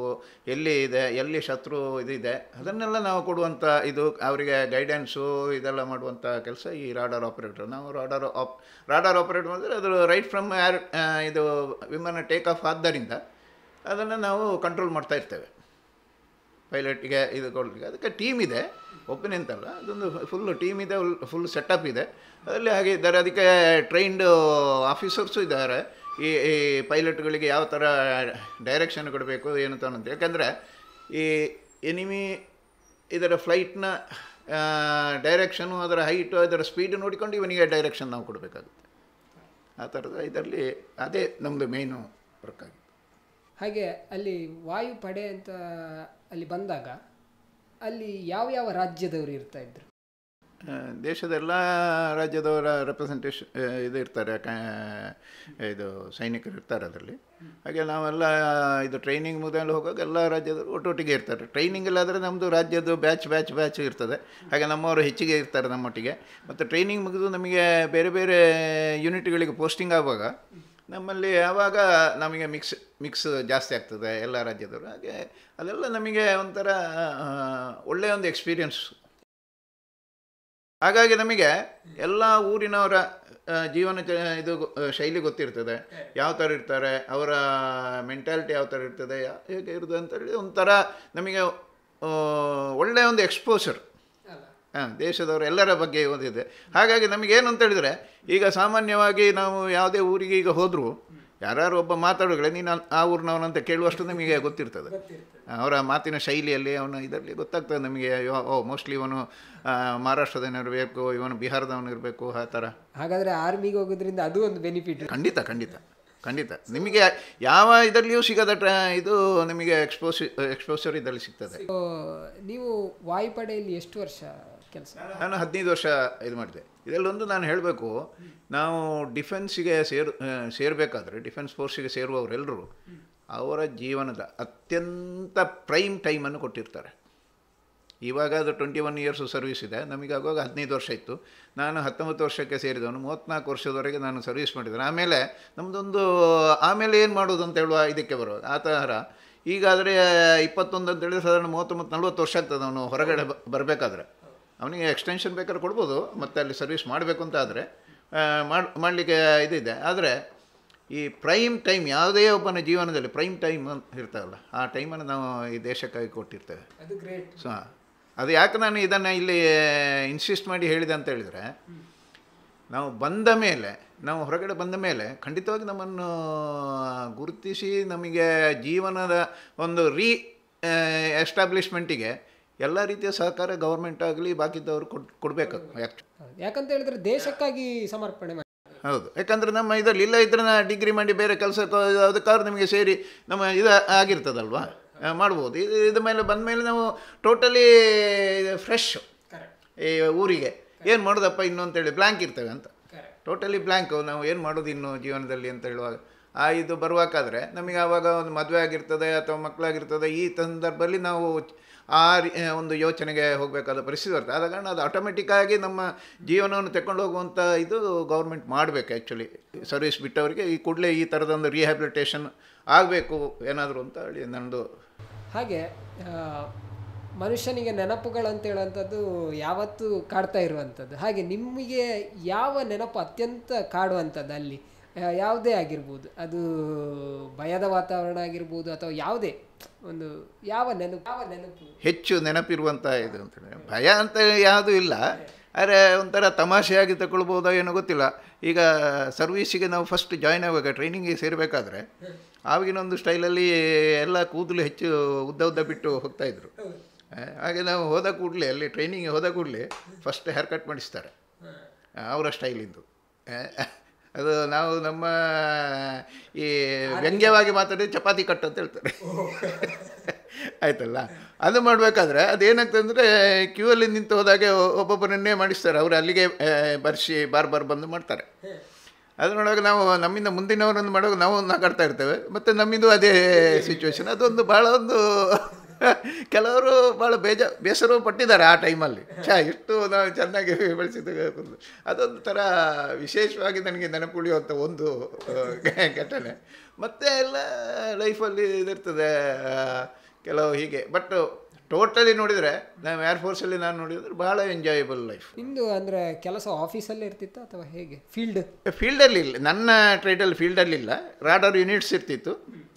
ಎಲ್ಲಿ ಇದೆ, ಎಲ್ಲಿ ಶತ್ರು ಇದಿದೆ, ಅದನ್ನೆಲ್ಲ ನಾವು ಕೊಡುವಂಥ ಇದು ಅವರಿಗೆ ಗೈಡೆನ್ಸು ಇದೆಲ್ಲ ಮಾಡುವಂಥ ಕೆಲಸ ಈ ರಾಡಾರ್ ಆಪರೇಟರ್. ನಾವು ರಾಡಾರ್ ಆಪರೇಟರ್ ಮಾಡಿದ್ರೆ ಅದು ರೈಟ್ ಫ್ರಮ್ ಇದು ವಿಮಾನ ಟೇಕ್ ಆಫ್ ಆದ್ದರಿಂದ ಅದನ್ನು ನಾವು ಕಂಟ್ರೋಲ್ ಮಾಡ್ತಾ ಇರ್ತೇವೆ. ಪೈಲಟ್ಗೆ ಇದು ಕೊಡಲಿಕ್ಕೆ ಅದಕ್ಕೆ ಟೀಮ್ ಇದೆ, ಒಬ್ಬನೇ ಅಂತಲ್ಲ, ಅದೊಂದು ಫುಲ್ ಟೀಮ್ ಇದೆ, ಫುಲ್ ಸೆಟಪ್ ಇದೆ. ಅದರಲ್ಲಿ ಹಾಗೆ ಇದ್ದಾರೆ. ಅದಕ್ಕೆ ಟ್ರೈನ್ಡ್ ಆಫೀಸರ್ಸು ಇದ್ದಾರೆ. ಈ ಪೈಲಟ್ಗಳಿಗೆ ಯಾವ ಥರ ಡೈರೆಕ್ಷನ್ ಕೊಡಬೇಕು ಏನು ಅಂತ. ಯಾಕಂದರೆ ಈ ಎನಿಮಿ ಇದರ ಫ್ಲೈಟ್ನ ಡೈರೆಕ್ಷನು, ಅದರ ಹೈಟು, ಅದರ ಸ್ಪೀಡ್ ನೋಡಿಕೊಂಡು ಇವನಿಗೆ ಡೈರೆಕ್ಷನ್ ನಾವು ಕೊಡಬೇಕಾಗುತ್ತೆ. ಆ ಥರದ ಇದರಲ್ಲಿ ಅದೇ ನಮ್ಮದು ಮೇಯ್ನು ವರ್ಕ್ ಆಗಿದೆ. ಹಾಗೆ ಅಲ್ಲಿ ವಾಯುಪಡೆ ಅಂತ ಅಲ್ಲಿ ಬಂದಾಗ ಅಲ್ಲಿ ಯಾವ ರಾಜ್ಯದವರು ಇರ್ತಾ ಇದ್ರು? ದೇಶದ ಎಲ್ಲ ರಾಜ್ಯದವರ ರೆಪ್ರೆಸೆಂಟೇಷನ್ ಇದು ಇರ್ತಾರೆ, ಇದು ಸೈನಿಕರು ಇರ್ತಾರೆ ಅದರಲ್ಲಿ. ಹಾಗೆ ನಾವೆಲ್ಲ ಇದು ಟ್ರೈನಿಂಗ್ ಮುಗಿದಲ್ಲಿ ಹೋಗುವಾಗ ಎಲ್ಲ ರಾಜ್ಯದವರು ಒಟ್ಟೊಟ್ಟಿಗೆ ಇರ್ತಾರೆ. ಟ್ರೈನಿಂಗಲ್ಲಾದರೆ ನಮ್ಮದು ರಾಜ್ಯದ್ದು ಬ್ಯಾಚ್ ಇರ್ತದೆ. ಹಾಗೆ ನಮ್ಮವರು ಹೆಚ್ಚಿಗೆ ಇರ್ತಾರೆ ನಮ್ಮೊಟ್ಟಿಗೆ. ಮತ್ತು ಟ್ರೈನಿಂಗ್ ಮುಗಿದು ನಮಗೆ ಬೇರೆ ಬೇರೆ ಯೂನಿಟ್ಗಳಿಗೆ ಪೋಸ್ಟಿಂಗ್ ಆಗುವಾಗ ನಮ್ಮಲ್ಲಿ ಆವಾಗ ನಮಗೆ ಮಿಕ್ಸ್ ಜಾಸ್ತಿ ಆಗ್ತದೆ ಎಲ್ಲ ರಾಜ್ಯದವರು. ಹಾಗೆ ಅದೆಲ್ಲ ನಮಗೆ ಒಂಥರ ಒಳ್ಳೆಯ ಒಂದು ಎಕ್ಸ್ಪೀರಿಯನ್ಸ್. ಹಾಗಾಗಿ ನಮಗೆ ಎಲ್ಲ ಊರಿನವರ ಜೀವನ ಇದು ಶೈಲಿ ಗೊತ್ತಿರ್ತದೆ, ಯಾವ ಥರ ಇರ್ತಾರೆ, ಅವರ ಮೆಂಟ್ಯಾಲಿಟಿ ಯಾವ ಥರ ಇರ್ತದೆ, ಹೇಗೆ ಇರೋದು ಅಂತೇಳಿ ಒಂಥರ ನಮಗೆ ಒಳ್ಳೆಯ ಒಂದು ಎಕ್ಸ್ಪೋಸರ್ ದೇಶದವರು ಎಲ್ಲರ ಬಗ್ಗೆ ಓದಿದೆ. ಹಾಗಾಗಿ ನಮಗೇನು ಅಂತ ಹೇಳಿದರೆ, ಈಗ ಸಾಮಾನ್ಯವಾಗಿ ನಾವು ಯಾವುದೇ ಊರಿಗೆ ಈಗ ಹೋದರೂ ಯಾರು ಒಬ್ಬ ಮಾತಾಡೋಗಳೇ ನೀನು ಆ ಊರಿನವನಂತ ಕೇಳುವಷ್ಟು ನಮಗೆ ಗೊತ್ತಿರ್ತದೆ. ಅವರ ಮಾತಿನ ಶೈಲಿಯಲ್ಲಿ ಅವನು ಇದರಲ್ಲಿ ಗೊತ್ತಾಗ್ತದೆ ನಮಗೆ. ಮೋಸ್ಟ್ಲಿ ಇವನು ಮಹಾರಾಷ್ಟ್ರದವನಿರಬೇಕು, ಇವನು ಬಿಹಾರದವನು ಇರಬೇಕು, ಆ ಥರ. ಹಾಗಾದರೆ ಆರ್ಮಿಗೆ ಹೋಗೋದ್ರಿಂದ ಅದು ಒಂದು ಬೆನಿಫಿಟ್. ಖಂಡಿತ ನಿಮಗೆ ಯಾವ ಇದರಲ್ಲಿಯೂ ಸಿಗದ ಇದು ನಿಮಗೆ ಎಕ್ಸ್ಪೋಸರ್ ಇದರಲ್ಲಿ ಸಿಗ್ತದೆ. ನೀವು ವಾಯುಪಡೆಯಲ್ಲಿ ಎಷ್ಟು ವರ್ಷ ಕೆಲಸ? ನಾನು 15 ವರ್ಷ ಇದು ಮಾಡಿದೆ. ಇದರಲ್ಲೊಂದು ನಾನು ಹೇಳಬೇಕು, ನಾವು ಡಿಫೆನ್ಸಿಗೆ ಸೇರಬೇಕಾದ್ರೆ ಡಿಫೆನ್ಸ್ ಫೋರ್ಸಿಗೆ ಸೇರುವವರೆಲ್ಲರೂ ಅವರ ಜೀವನದ ಅತ್ಯಂತ ಪ್ರೈಮ್ ಟೈಮನ್ನು ಕೊಟ್ಟಿರ್ತಾರೆ. ಇವಾಗ ಅದು 21 ಇಯರ್ಸು ಸರ್ವಿಸ್ ಇದೆ. ನಮಗೆ ಆಗುವಾಗ 15 ವರ್ಷ ಇತ್ತು. ನಾನು 19 ವರ್ಷಕ್ಕೆ ಸೇರಿದವನು. 34 ವರ್ಷದವರೆಗೆ ನಾನು ಸರ್ವಿಸ್ ಮಾಡಿದ್ದೇನೆ. ಆಮೇಲೆ ನಮ್ಮದೊಂದು ಆಮೇಲೆ ಏನು ಮಾಡೋದು ಅಂತ ಹೇಳುವ ಇದಕ್ಕೆ ಬರೋದು ಆ ಥರ. ಈಗಾದರೆ 21 ಅಂತ ಹೇಳಿದ್ರೆ ಸಾಧಾರಣ 30-40 ವರ್ಷ ಆಗ್ತದೆ ಅವನು ಹೊರಗಡೆ ಬರಬೇಕಾದ್ರೆ. ಅವನಿಗೆ ಎಕ್ಸ್ಟೆನ್ಷನ್ ಬೇಕಾದ್ರೆ ಕೊಡ್ಬೋದು, ಮತ್ತು ಅಲ್ಲಿ ಸರ್ವಿಸ್ ಮಾಡಬೇಕು ಅಂತ ಆದರೆ ಮಾಡಲಿಕ್ಕೆ ಇದಿದೆ. ಆದರೆ ಈ ಪ್ರೈಮ್ ಟೈಮ್, ಯಾವುದೇ ಒಬ್ಬನ ಜೀವನದಲ್ಲಿ ಪ್ರೈಮ್ ಟೈಮ್ ಅಂತ ಇರ್ತಾವಲ್ಲ, ಆ ಟೈಮನ್ನು ನಾವು ಈ ದೇಶಕ್ಕಾಗಿ ಕೊಟ್ಟಿರ್ತೇವೆ. ಅದು ಗ್ರೇಟ್. ಸೊ ಅದು ಯಾಕೆ ನಾನು ಇದನ್ನು ಇಲ್ಲಿ ಇನ್ಸಿಸ್ಟ್ ಮಾಡಿ ಹೇಳಿದೆ ಅಂತ ಹೇಳಿದರೆ, ನಾವು ಬಂದ ಮೇಲೆ, ನಾವು ಹೊರಗಡೆ ಬಂದ ಮೇಲೆ ಖಂಡಿತವಾಗಿ ನಮ್ಮನ್ನು ಗುರುತಿಸಿ ನಮಗೆ ಜೀವನದ ಒಂದು ಎಸ್ಟಾಬ್ಲಿಷ್ಮೆಂಟಿಗೆ ಎಲ್ಲ ರೀತಿಯ ಸಹಕಾರ ಗೌರ್ಮೆಂಟ್ ಆಗಲಿ ಬಾಕಿದ್ದವರು ಕೊಡಬೇಕು. ಯಾಕಂತ ಹೇಳಿದ್ರೆ ದೇಶಕ್ಕಾಗಿ ಸಮರ್ಪಣೆ ಮಾಡಿ. ಹೌದು, ಯಾಕಂದರೆ ನಮ್ಮ ಇದರಲ್ಲಿ ಇಲ್ಲ ಇದ್ರೆ ಡಿಗ್ರಿ ಮಾಡಿ ಬೇರೆ ಕೆಲಸಕ್ಕೆ ಅದಕ್ಕಾದ್ರೂ ನಿಮಗೆ ಸೇರಿ ನಮ್ಮ ಇದು ಆಗಿರ್ತದಲ್ವ, ಮಾಡ್ಬೋದು. ಇದ ಮೇಲೆ ಬಂದ ಮೇಲೆ ನಾವು ಟೋಟಲಿ ಫ್ರೆಶ್ ಈ ಊರಿಗೆ ಏನು ಮಾಡೋದಪ್ಪ ಇನ್ನು ಅಂತೇಳಿ ಬ್ಲ್ಯಾಂಕ್ ಇರ್ತೇವೆ ಅಂತ, ಟೋಟಲಿ ಬ್ಲ್ಯಾಂಕು. ನಾವು ಏನು ಮಾಡೋದು ಇನ್ನು ಜೀವನದಲ್ಲಿ ಅಂತ ಹೇಳುವಾಗ ಇದು ಬರುವಾಗಾದರೆ ನಮಗೆ ಆವಾಗ ಒಂದು ಮದುವೆ ಆಗಿರ್ತದೆ ಅಥವಾ ಮಕ್ಕಳಾಗಿರ್ತದೆ. ಈ ಸಂದರ್ಭದಲ್ಲಿ ನಾವು ಒಂದು ಯೋಚನೆಗೆ ಹೋಗಬೇಕಾದ ಪರಿಸ್ಥಿತಿ ಬರ್ತದೆ. ಆದ ಕಾರಣ ಅದು ಆಟೋಮೆಟಿಕ್ಕಾಗಿ ನಮ್ಮ ಜೀವನವನ್ನು ತಗೊಂಡು ಹೋಗುವಂಥ ಇದು ಗೌರ್ಮೆಂಟ್ ಮಾಡಬೇಕು. ಆ್ಯಕ್ಚುಲಿ ಸರ್ವಿಸ್ ಬಿಟ್ಟವರಿಗೆ ಈ ಕೂಡಲೇ ಈ ಥರದೊಂದು ರಿಹ್ಯಾಬಿಲಿಟೇಷನ್ ಆಗಬೇಕು ಏನಾದರೂ ಅಂತ ಹೇಳಿ ನನ್ನದು. ಹಾಗೆ ಮನುಷ್ಯನಿಗೆ ನೆನಪುಗಳು ಅಂತ ಹೇಳುವಂಥದ್ದು ಯಾವತ್ತೂ ಕಾಡ್ತಾ ಇರುವಂಥದ್ದು. ಹಾಗೆ ನಿಮಗೆ ಯಾವ ನೆನಪು ಅತ್ಯಂತ ಕಾಡುವಂಥದ್ದು ಅಲ್ಲಿ? ಯಾವುದೇ ಆಗಿರ್ಬೋದು, ಅದು ಭಯದ ವಾತಾವರಣ ಆಗಿರ್ಬೋದು ಅಥವಾ ಯಾವುದೇ ಒಂದು ಯಾವ ನೆನಪು ಹೆಚ್ಚು ನೆನಪಿರುವಂಥ ಇದು ಅಂತೇಳಿ? ಭಯ ಅಂತ ಯಾವುದೂ ಇಲ್ಲ, ಆದರೆ ಒಂಥರ ತಮಾಷೆಯಾಗಿ ತಗೊಳ್ಬೋದೋ ಏನೋ ಗೊತ್ತಿಲ್ಲ. ಈಗ ಸರ್ವೀಸಿಗೆ ನಾವು ಫಸ್ಟ್ ಜಾಯ್ನ್ ಆಗುವಾಗ ಟ್ರೈನಿಂಗಿಗೆ ಸೇರಬೇಕಾದ್ರೆ ಆವಾಗಿನೊಂದು ಸ್ಟೈಲಲ್ಲಿ ಎಲ್ಲ ಕೂದಲು ಹೆಚ್ಚು ಉದ್ದ ಬಿಟ್ಟು ಹೋಗ್ತಾಯಿದ್ರು. ಹಾಗೆ ನಾವು ಹೋದ ಕೂಡಲೇ ಅಲ್ಲಿ ಟ್ರೈನಿಂಗ್ ಹೋದ ಕೂಡಲೇ ಫಸ್ಟ್ ಹೇರ್ ಕಟ್ ಮಾಡಿಸ್ತಾರೆ ಅವರ ಸ್ಟೈಲಿಂದು. ಅದು ನಾವು ನಮ್ಮ ಈ ವ್ಯಂಗ್ಯವಾಗಿ ಮಾತಾಡಿ ಚಪಾತಿ ಕಟ್ ಅಂತ ಹೇಳ್ತಾರೆ ಆಯ್ತಲ್ಲ. ಅದು ಮಾಡಬೇಕಾದ್ರೆ ಅದೇನಾಗ್ತದೆ ಅಂದರೆ ಕ್ಯೂ ಅಲ್ಲಿ ನಿಂತು ಹೋದಾಗೆ ಒಬ್ಬೊಬ್ಬರನ್ನೇ ಮಾಡಿಸ್ತಾರೆ. ಅವರು ಅಲ್ಲಿಗೆ ಬರ್ಸಿ ಬಾರ್ ಬಂದು ಮಾಡ್ತಾರೆ. ಅದು ನೋಡುವಾಗ ನಾವು ನಮ್ಮಿಂದ ಮುಂದಿನವರನ್ನು ಮಾಡುವಾಗ ನಾವು ನಗಾಡ್ತಾ ಇರ್ತೇವೆ, ಮತ್ತು ನಮ್ಮಿಂದು ಅದೇ ಸಿಚುವೇಶನ್. ಅದೊಂದು ಭಾಳ ಒಂದು ಕೆಲವರು ಭಾಳ ಬೇಸರ ಪಟ್ಟಿದ್ದಾರೆ ಆ ಟೈಮಲ್ಲಿ. ಎಷ್ಟು ನಾವು ಚೆನ್ನಾಗಿ ಬೆಳೆಸಿದ್ದು, ಅದೊಂದು ಥರ ವಿಶೇಷವಾಗಿ ನನಗೆ ನೆನಪುಳಿಯುವಂಥ ಒಂದು ಘಟನೆ. ಮತ್ತು ಎಲ್ಲ ಲೈಫಲ್ಲಿ ಇದಿರ್ತದೆ ಕೆಲವು ಹೀಗೆ. ಬಟ್ ಟೋಟಲಿ ನೋಡಿದರೆ ನಾವು ಏರ್ಫೋರ್ಸಲ್ಲಿ ನಾನು ನೋಡಿದರೆ ಭಾಳ ಎಂಜಾಯಬಲ್ ಲೈಫ್. ನಿಮ್ಮದು ಅಂದರೆ ಕೆಲಸ ಆಫೀಸಲ್ಲೇ ಇರ್ತಿತ್ತು ಅಥವಾ ಹೇಗೆ? ಫೀಲ್ಡಲ್ಲಿ ಇಲ್ಲ, ನನ್ನ ಟ್ರೇಡಲ್ಲಿ ಫೀಲ್ಡಲ್ಲಿ ಇಲ್ಲ, ರಾಡರ್ ಯೂನಿಟ್ಸ್ ಇರ್ತಿತ್ತು.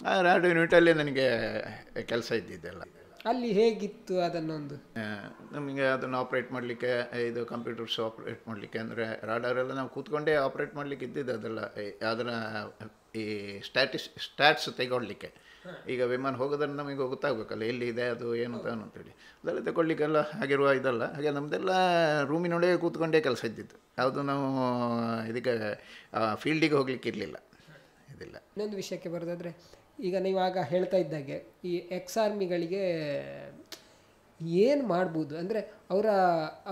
ಆ ರಾಡರ್ ಯೂನಿಟಲ್ಲೇ ನನಗೆ ಕೆಲಸ ಇದ್ದಿದ್ದೆಲ್ಲ. ಅಲ್ಲಿ ಹೇಗಿತ್ತು ಅದನ್ನೊಂದು? ನಮಗೆ ಅದನ್ನು ಆಪ್ರೇಟ್ ಮಾಡಲಿಕ್ಕೆ, ಇದು ಕಂಪ್ಯೂಟರ್ಸ್ ಆಪ್ರೇಟ್ ಮಾಡಲಿಕ್ಕೆ, ಅಂದರೆ ರಾಡರೆಲ್ಲ ನಾವು ಕೂತ್ಕೊಂಡೇ ಆಪ್ರೇಟ್ ಮಾಡಲಿಕ್ಕೆ ಇದ್ದಿದ್ದು. ಅದೆಲ್ಲ ಅದನ್ನು ಈ ಸ್ಟ್ಯಾಟ್ಸ್ ತೆಗೊಳ್ಳಿಕ್ಕೆ. ಈಗ ವಿಮಾನ ಹೋಗೋದನ್ನು ನಮಗೆ ಗೊತ್ತಾಗಬೇಕಲ್ಲ ಎಲ್ಲಿದೆ ಅದು ಏನು ಅಂತೇಳಿ, ಅದೆಲ್ಲ ತಗೊಳ್ಳಿಕ್ಕೆಲ್ಲ ಆಗಿರುವ ಇದಲ್ಲ. ಹಾಗೆ ನಮ್ಮದೆಲ್ಲ ರೂಮಿನೊಳಗೆ ಕೂತ್ಕೊಂಡೇ ಕೆಲಸ ಇದ್ದಿದ್ದು. ಯಾವುದು ನಾವು ಇದಕ್ಕೆ ಫೀಲ್ಡಿಗೆ ಹೋಗ್ಲಿಕ್ಕೆ ಇರಲಿಲ್ಲ. ಇದಿಲ್ಲ. ಇನ್ನೊಂದು ವಿಷಯಕ್ಕೆ ಬರೋದಾದರೆ, ಈಗ ನೀವಾಗ ಹೇಳ್ತಾ ಇದ್ದಾಗೆ ಈ ಎಕ್ಸ್ ಆರ್ಮಿಗಳಿಗೆ ಏನು ಮಾಡ್ಬೋದು ಅಂದರೆ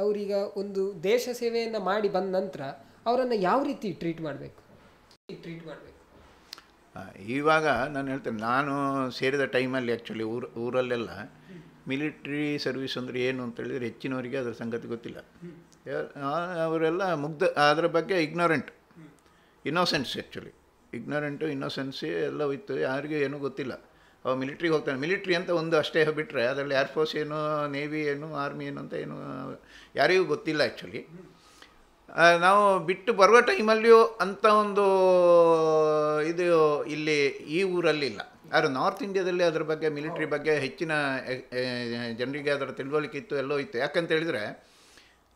ಅವರೀಗ ಒಂದು ದೇಶ ಸೇವೆಯನ್ನು ಮಾಡಿ ಬಂದ ನಂತರ ಅವರನ್ನು ಯಾವ ರೀತಿ ಟ್ರೀಟ್ ಮಾಡಬೇಕು? ಇವಾಗ ನಾನು ಹೇಳ್ತೇನೆ, ನಾನು ಸೇರಿದ ಟೈಮಲ್ಲಿ ಆ್ಯಕ್ಚುಲಿ ಊರಲ್ಲೆಲ್ಲ ಮಿಲಿಟ್ರಿ ಸರ್ವಿಸ್ ಅಂದರೆ ಏನು ಅಂತೇಳಿದರೆ ಹೆಚ್ಚಿನವರಿಗೆ ಅದರ ಸಂಗತಿ ಗೊತ್ತಿಲ್ಲ. ಅವರೆಲ್ಲ ಅದರ ಬಗ್ಗೆ ಇನ್ನೋಸೆನ್ಸ್ ಆ್ಯಕ್ಚುಲಿ ಇನ್ನೋಸೆನ್ಸಿ ಎಲ್ಲ ಇತ್ತು. ಯಾರಿಗೂ ಏನೂ ಗೊತ್ತಿಲ್ಲ. ಅವು ಮಿಲಿಟ್ರಿಗೆ ಹೋಗ್ತಾನೆ, ಮಿಲಿಟ್ರಿ ಅಂತ ಒಂದು ಅಷ್ಟೇ ಬಿಟ್ಟರೆ ಅದರಲ್ಲಿ ಏರ್ಫೋರ್ಸ್ ಏನು, ನೇವಿ ಏನು, ಆರ್ಮಿ ಏನು ಅಂತ ಏನು ಯಾರಿಗೂ ಗೊತ್ತಿಲ್ಲ ಆ್ಯಕ್ಚುಲಿ. ನಾವು ಬಿಟ್ಟು ಬರುವ ಟೈಮಲ್ಲಿಯೂ ಅಂಥ ಒಂದು ಇದು ಇಲ್ಲಿ ಈ ಊರಲ್ಲಿಲ್ಲ. ಆದರೆ ನಾರ್ತ್ ಇಂಡಿಯಾದಲ್ಲಿ ಅದರ ಬಗ್ಗೆ, ಮಿಲಿಟ್ರಿ ಬಗ್ಗೆ ಹೆಚ್ಚಿನ ಜನರಿಗೆ ಅದರ ತಿಳುವಳಿಕೆ ಇತ್ತು, ಎಲ್ಲೋ ಇತ್ತು. ಯಾಕಂತ ಹೇಳಿದರೆ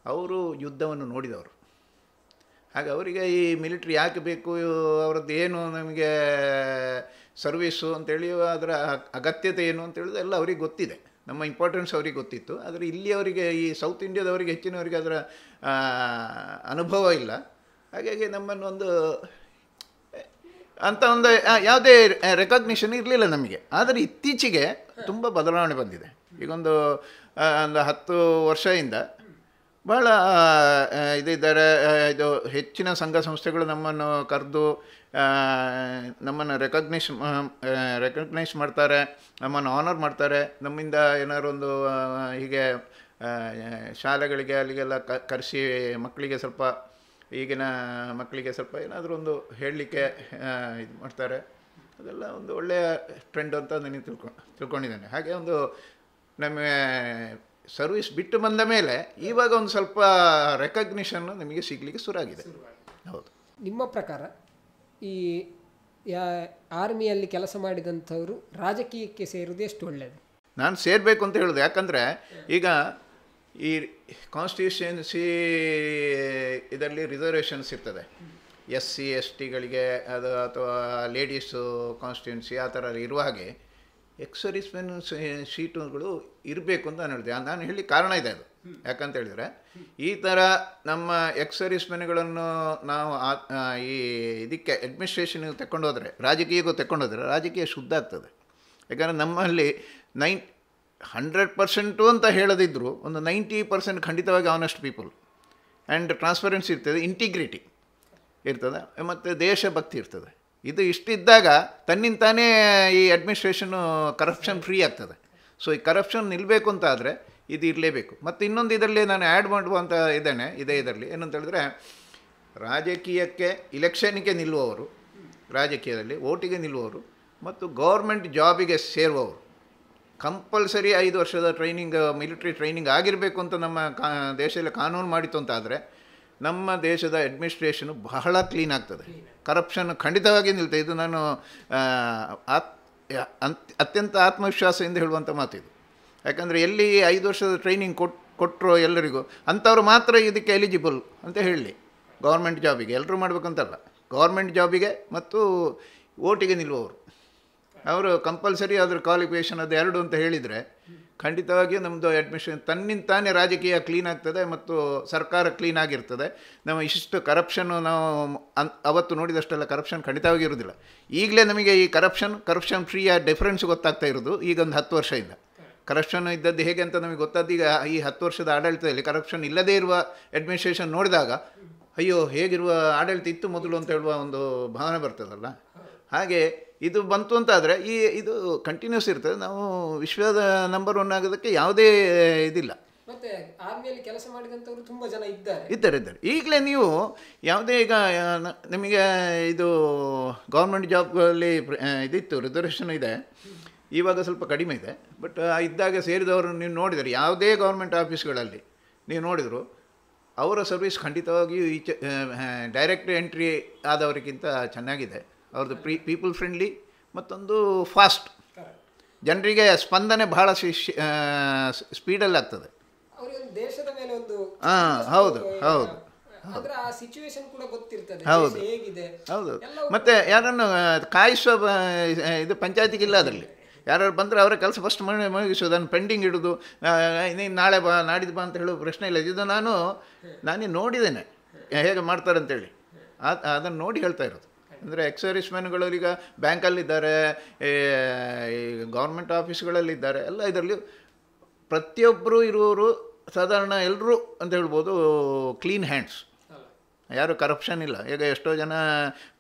ಅವರು ಯುದ್ಧವನ್ನು ನೋಡಿದವರು. ಹಾಗೆ ಅವರಿಗೆ ಈ ಮಿಲಿಟ್ರಿ ಯಾಕೆ ಬೇಕು, ಅವರದ್ದು ಏನು ನಮಗೆ ಸರ್ವೀಸು ಅಂತೇಳಿ, ಅದರ ಅಗತ್ಯತೆ ಏನು ಅಂತೇಳಿದ್ರೆ ಎಲ್ಲ ಅವ್ರಿಗೆ ಗೊತ್ತಿದೆ. ನಮ್ಮ ಇಂಪಾರ್ಟೆನ್ಸ್ ಅವ್ರಿಗೆ ಗೊತ್ತಿತ್ತು. ಆದರೆ ಇಲ್ಲಿ ಅವರಿಗೆ, ಈ ಸೌತ್ ಇಂಡಿಯಾದವರಿಗೆ ಹೆಚ್ಚಿನವರಿಗೆ ಅದರ ಅನುಭವ ಇಲ್ಲ. ಹಾಗಾಗಿ ನಮ್ಮನ್ನು ಅಂಥ ಒಂದು ಯಾವುದೇ ರೆಕಗ್ನಿಷನ್ ಇರಲಿಲ್ಲ ನಮಗೆ. ಆದರೆ ಇತ್ತೀಚೆಗೆ ತುಂಬ ಬದಲಾವಣೆ ಬಂದಿದೆ. ಈಗೊಂದು 10 ವರ್ಷದಿಂದ ಭಾಳ ಇದಿದ್ದಾರೆ. ಇದು ಹೆಚ್ಚಿನ ಸಂಘ ಸಂಸ್ಥೆಗಳು ನಮ್ಮನ್ನು ಕರೆದು ನಮ್ಮನ್ನು ರೆಕಗ್ನೈಸ್ ಮಾಡ್ತಾರೆ, ನಮ್ಮನ್ನು ಆನರ್ ಮಾಡ್ತಾರೆ. ನಮ್ಮಿಂದ ಏನಾದ್ರು ಒಂದು ಹೀಗೆ ಶಾಲೆಗಳಿಗೆ ಅಲ್ಲಿಗೆಲ್ಲ ಕರೆಸಿ ಮಕ್ಕಳಿಗೆ ಸ್ವಲ್ಪ ಈಗಿನ ಮಕ್ಕಳಿಗೆ ಸ್ವಲ್ಪ ಏನಾದರೂ ಒಂದು ಹೇಳಲಿಕ್ಕೆ ಇದು ಮಾಡ್ತಾರೆ. ಅದೆಲ್ಲ ಒಂದು ಒಳ್ಳೆಯ ಟ್ರೆಂಡ್ ಅಂತ ನಾನು ತಿಳ್ಕೊಂಡಿದ್ದೇನೆ. ಹಾಗೆ ಒಂದು ನಮ್ಮ ಸರ್ವಿಸ್ ಬಿಟ್ಟು ಬಂದ ಮೇಲೆ ಇವಾಗ ಒಂದು ಸ್ವಲ್ಪ ರೆಕಗ್ನಿಷನ್ನು ನಿಮಗೆ ಸಿಗಲಿಕ್ಕೆ ಶುರುವಾಗಿದೆ. ಹೌದು. ನಿಮ್ಮ ಪ್ರಕಾರ ಈ ಆರ್ಮಿಯಲ್ಲಿ ಕೆಲಸ ಮಾಡಿದಂಥವರು ರಾಜಕೀಯಕ್ಕೆ ಸೇರುವುದು ಎಷ್ಟು ಒಳ್ಳೆಯದು? ನಾನು ಸೇರಬೇಕು ಅಂತ ಹೇಳೋದು. ಯಾಕಂದರೆ ಈಗ ಈ ಕಾನ್ಸ್ಟಿಟ್ಯೂಷನ್ಸಿ ಇದರಲ್ಲಿ ರಿಸರ್ವೇಷನ್ಸ್ ಇರ್ತದೆ, SC STಗಳಿಗೆ ಅದು ಅಥವಾ ಲೇಡೀಸು ಕಾನ್ಸ್ಟಿಟ್ಯೂನ್ಸಿ ಆ ಥರ ಇರುವ ಹಾಗೆ ಎಕ್ಸ್-ಸರ್ವಿಸ್ಮೆನ್ ಸೀಟುಗಳು ಇರಬೇಕು ಅಂತ ನಾನು ಹೇಳಿದೆ. ನಾನು ಹೇಳಿ ಕಾರಣ ಇದೆ ಅದು. ಯಾಕಂತ ಹೇಳಿದರೆ ಈ ಥರ ನಮ್ಮ ಎಕ್ಸ್-ಸರ್ವಿಸ್ಮೆನ್ಗಳನ್ನು ನಾವು ಈ ಇದಕ್ಕೆ ಅಡ್ಮಿನಿಸ್ಟ್ರೇಷನ್ಗೆ ತಗೊಂಡೋದ್ರೆ, ರಾಜಕೀಯಕ್ಕೂ ತಗೊಂಡೋದ್ರೆ ರಾಜಕೀಯ ಶುದ್ಧ ಆಗ್ತದೆ. ಯಾಕಂದರೆ ನಮ್ಮಲ್ಲಿ 100% ಅಂತ ಹೇಳದಿದ್ದರೂ ಒಂದು 90% ಖಂಡಿತವಾಗಿ ಆನೆಸ್ಟ್ ಪೀಪಲ್ ಆ್ಯಂಡ್ ಟ್ರಾನ್ಸ್ಪರೆನ್ಸಿ ಇರ್ತದೆ, ಇಂಟಿಗ್ರಿಟಿ ಇರ್ತದೆ, ಮತ್ತು ದೇಶಭಕ್ತಿ ಇರ್ತದೆ. ಇದು ಇಷ್ಟಿದ್ದಾಗ ತನ್ನಿಂತಾನೇ ಈ ಅಡ್ಮಿನಿಸ್ಟ್ರೇಷನ್ನು ಕರಪ್ಷನ್ ಫ್ರೀ ಆಗ್ತದೆ. ಸೊ ಈ ಕರಪ್ಷನ್ ನಿಲ್ಲಬೇಕು ಅಂತ ಆದರೆ ಇದು ಇರಲೇಬೇಕು. ಮತ್ತು ಇನ್ನೊಂದು ಇದರಲ್ಲಿ ನಾನು ಆ್ಯಡ್ ಮಾಡುವಂಥ ಇದರಲ್ಲಿ ಏನಂತ ಹೇಳಿದ್ರೆ, ರಾಜಕೀಯಕ್ಕೆ ಇಲೆಕ್ಷನ್ಗೆ ನಿಲ್ಲುವವರು, ರಾಜಕೀಯದಲ್ಲಿ ಓಟಿಗೆ ನಿಲ್ಲುವವರು ಮತ್ತು ಗೌರ್ಮೆಂಟ್ ಜಾಬಿಗೆ ಸೇರುವವರು ಕಂಪಲ್ಸರಿ 5 ವರ್ಷದ ಟ್ರೈನಿಂಗ್, ಮಿಲಿಟ್ರಿ ಟ್ರೈನಿಂಗ್ ಆಗಿರಬೇಕು ಅಂತ ನಮ್ಮ ದೇಶದಲ್ಲಿ ಕಾನೂನು ಮಾಡಿತು ಅಂತ ಆದರೆ ನಮ್ಮ ದೇಶದ ಅಡ್ಮಿನಿಸ್ಟ್ರೇಷನು ಬಹಳ ಕ್ಲೀನ್ ಆಗ್ತದೆ. ಕರಪ್ಷನ್ ಖಂಡಿತವಾಗಿ ನಿಲ್ತದೆ. ಇದು ನಾನು ಅತ್ಯಂತ ಆತ್ಮವಿಶ್ವಾಸದಿಂದ ಹೇಳುವಂಥ ಮಾತಿದು. ಯಾಕಂದರೆ ಎಲ್ಲಿ 5 ವರ್ಷದ ಟ್ರೈನಿಂಗ್ ಕೊಟ್ಟರು ಎಲ್ಲರಿಗೂ ಅಂಥವ್ರು ಮಾತ್ರ ಇದಕ್ಕೆ ಎಲಿಜಿಬಲ್ ಅಂತ ಹೇಳಲಿ. ಗೌರ್ಮೆಂಟ್ ಜಾಬಿಗೆ ಎಲ್ಲರೂ ಮಾಡಬೇಕಂತಲ್ಲ, ಗೌರ್ಮೆಂಟ್ ಜಾಬಿಗೆ ಮತ್ತು ಓಟಿಗೆ ನಿಲ್ಲುವವರು ಅವರು ಕಂಪಲ್ಸರಿ ಅದ್ರ ಕ್ವಾಲಿಫಿಕೇಷನ್ ಅದು 2 ಅಂತ ಹೇಳಿದರೆ ಖಂಡಿತವಾಗಿಯೂ ನಮ್ಮದು ಅಡ್ಮಿಷನ್ ತನ್ನಿಂತಾನೇ ರಾಜಕೀಯ ಕ್ಲೀನ್ ಆಗ್ತದೆ ಮತ್ತು ಸರ್ಕಾರ ಕ್ಲೀನ್ ಆಗಿರ್ತದೆ. ನಾವು ಇಷ್ಟು ಕರಪ್ಷನ್ನು ನಾವು ಅವತ್ತು ನೋಡಿದಷ್ಟೆಲ್ಲ ಕರಪ್ಷನ್ ಖಂಡಿತವಾಗಿ ಇರೋದಿಲ್ಲ. ಈಗಲೇ ನಮಗೆ ಈ ಕರಪ್ಷನ್ ಫ್ರೀಯ ಡಿಫ್ರೆನ್ಸ್ ಗೊತ್ತಾಗ್ತಾ ಇರೋದು ಈಗ ಒಂದು 10 ವರ್ಷದಿಂದ. ಕರಪ್ಷನ್ ಇದ್ದದ್ದು ಹೇಗೆ ಅಂತ ನಮಗೆ ಗೊತ್ತಾದ್ದು ಈಗ ಈ 10 ವರ್ಷದ ಆಡಳಿತದಲ್ಲಿ. ಕರಪ್ಷನ್ ಇಲ್ಲದೇ ಇರುವ ಅಡ್ಮಿನಿಸ್ಟ್ರೇಷನ್ ನೋಡಿದಾಗ ಅಯ್ಯೋ ಹೇಗಿರುವ ಆಡಳಿತ ಇತ್ತು ಮೊದಲು ಅಂತ ಹೇಳುವ ಒಂದು ಭಾವನೆ ಬರ್ತದಲ್ಲ. ಹಾಗೆ ಇದು ಬಂತು ಅಂತಾದರೆ ಇದು ಕಂಟಿನ್ಯೂಸ್ ಇರ್ತದೆ. ನಾವು ವಿಶ್ವದ ನಂಬರ್ 1 ಆಗೋದಕ್ಕೆ ಯಾವುದೇ ಇದಿಲ್ಲ. ಮತ್ತೆ ಆರ್ಮಿಯಲ್ಲಿ ಕೆಲಸ ಮಾಡಿದಂಥವರು ತುಂಬ ಜನ ಇದ್ದಾರೆ. ಈಗಲೇ ನೀವು ಯಾವುದೇ ಈಗ ನಿಮಗೆ ಇದು ಗೌರ್ಮೆಂಟ್ ಜಾಬಲ್ಲಿ ಇದಿತ್ತು, ರಿಸರ್ವೇಷನ್ ಇದೆ, ಇವಾಗ ಸ್ವಲ್ಪ ಕಡಿಮೆ ಇದೆ. ಬಟ್ ಇದ್ದಾಗ ಸೇರಿದವರು ನೀವು ನೋಡಿದರೆ ಯಾವುದೇ ಗೌರ್ಮೆಂಟ್ ಆಫೀಸ್ಗಳಲ್ಲಿ ನೀವು ನೋಡಿದರು ಅವರ ಸರ್ವಿಸ್ ಖಂಡಿತವಾಗಿಯೂ ಡೈರೆಕ್ಟ್ ಎಂಟ್ರಿ ಆದವರಿಗಿಂತ ಚೆನ್ನಾಗಿದೆ. ಅವ್ರದ್ದು ಪೀಪಲ್ ಫ್ರೆಂಡ್ಲಿ ಮತ್ತೊಂದು ಫಾಸ್ಟ್, ಜನರಿಗೆ ಸ್ಪಂದನೆ ಬಹಳ ಸ್ಪೀಡಲ್ಲಿ ಆಗ್ತದೆ. ದೇಶದ ಮೇಲೆ ಒಂದು ಹೌದು ಮತ್ತು ಯಾರನ್ನು ಕಾಯಿಸುವ ಇದು ಪಂಚಾಯತಿಗಿಲ್ಲ. ಅದರಲ್ಲಿ ಯಾರು ಬಂದರೆ ಅವರ ಕೆಲಸ ಫಸ್ಟ್ ಮುಗಿಸೋದು, ಅದನ್ನು ಪೆಂಡಿಂಗ್ ಇಡೋದು, ನೀನು ನಾಳೆ ಬಾ ನಾಡಿದ್ದು ಬಾ ಅಂತ ಹೇಳೋ ಪ್ರಶ್ನೆ ಇಲ್ಲ. ಇದು ನಾನೇ ನೋಡಿದ್ದೇನೆ ಹೇಗೆ ಮಾಡ್ತಾರೆ ಅಂತೇಳಿ. ಅದನ್ನು ನೋಡಿ ಹೇಳ್ತಾ ಇರೋದು. ಅಂದರೆ ಎಕ್ಸ್-ಸರ್ವಿಸ್ಮೆನ್ಗಳು ಈಗ ಬ್ಯಾಂಕಲ್ಲಿದ್ದಾರೆ, ಈ ಗೌರ್ಮೆಂಟ್ ಆಫೀಸ್ಗಳಲ್ಲಿದ್ದಾರೆ, ಎಲ್ಲ ಇದರಲ್ಲಿ ಪ್ರತಿಯೊಬ್ಬರು ಇರುವವರು ಸಾಧಾರಣ ಎಲ್ಲರೂ ಅಂತ ಹೇಳ್ಬೋದು ಕ್ಲೀನ್ ಹ್ಯಾಂಡ್ಸ್, ಯಾರು ಕರಪ್ಷನ್ ಇಲ್ಲ. ಈಗ ಎಷ್ಟೋ ಜನ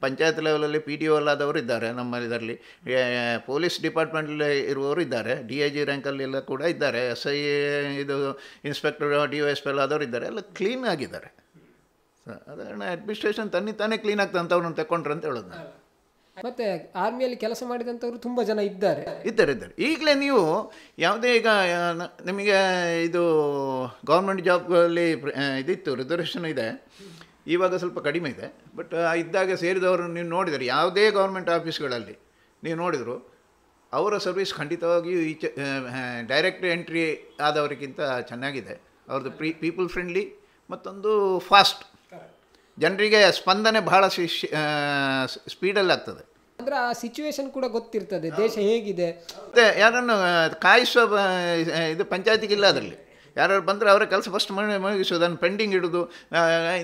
ಪಂಚಾಯತ್ ಲೆವೆಲಲ್ಲಿ PDO ಅಲ್ಲಾದವರು ಇದ್ದಾರೆ, ನಮ್ಮ ಇದರಲ್ಲಿ ಪೊಲೀಸ್ ಡಿಪಾರ್ಟ್ಮೆಂಟಲ್ಲಿ ಇರುವವರು ಇದ್ದಾರೆ, DIG ರ್ಯಾಂಕಲ್ಲೆಲ್ಲ ಕೂಡ ಇದ್ದಾರೆ, SI ಇದು ಇನ್ಸ್ಪೆಕ್ಟರ್ DOSP ಎಲ್ಲ ಆದವರು ಇದ್ದಾರೆ, ಎಲ್ಲ ಕ್ಲೀನ್ ಆಗಿದ್ದಾರೆ. ಅದನ್ನ ಅಡ್ಮಿನಿಸ್ಟ್ರೇಷನ್ ತಾನೇ ಕ್ಲೀನ್ ಆಗ್ತದೆ ಅಂತ ಅವ್ರನ್ನ ತಗೊಂಡ್ರೆ ಅಂತ ಹೇಳೋದು ನಾನು. ಮತ್ತೆ ಆರ್ಮಿಯಲ್ಲಿ ಕೆಲಸ ಮಾಡಿದಂಥವರು ತುಂಬ ಜನ ಇದ್ದಾರೆ. ಈಗಲೇ ನೀವು ಯಾವುದೇ ಈಗ ನಿಮಗೆ ಇದು ಗೌರ್ಮೆಂಟ್ ಜಾಬಲ್ಲಿ ಇದಿತ್ತು, ರಿಸರ್ವೇಷನ್ ಇದೆ, ಇವಾಗ ಸ್ವಲ್ಪ ಕಡಿಮೆ ಇದೆ. ಬಟ್ ಇದ್ದಾಗ ಸೇರಿದವರು ನೀವು ನೋಡಿದರೆ ಯಾವುದೇ ಗೌರ್ಮೆಂಟ್ ಆಫೀಸ್ಗಳಲ್ಲಿ ನೀವು ನೋಡಿದರು ಅವರ ಸರ್ವಿಸ್ ಖಂಡಿತವಾಗಿಯೂ ಡೈರೆಕ್ಟ್ ಎಂಟ್ರಿ ಆದವರಿಗಿಂತ ಚೆನ್ನಾಗಿದೆ. ಅವ್ರದ್ದು ಪೀಪಲ್ ಫ್ರೆಂಡ್ಲಿ ಮತ್ತೊಂದು ಫಾಸ್ಟ್, ಜನರಿಗೆ ಸ್ಪಂದನೆ ಬಹಳ ಸ್ಪೀಡಲ್ಲಿ ಆಗ್ತದೆ. ಅಂದರೆ ಆ ಸಿಚುವೇಶನ್ ಕೂಡ ಗೊತ್ತಿರ್ತದೆ, ದೇಶ ಹೇಗಿದೆ. ಮತ್ತು ಯಾರನ್ನು ಕಾಯಿಸುವ ಇದು ಪಂಚಾಯತಿಗಿಲ್ಲ. ಅದರಲ್ಲಿ ಯಾರು ಬಂದರೆ ಅವರ ಕೆಲಸ ಫಸ್ಟ್ ಮುಗಿಸೋದು, ಅದನ್ನು ಪೆಂಡಿಂಗ್ ಇಡೋದು,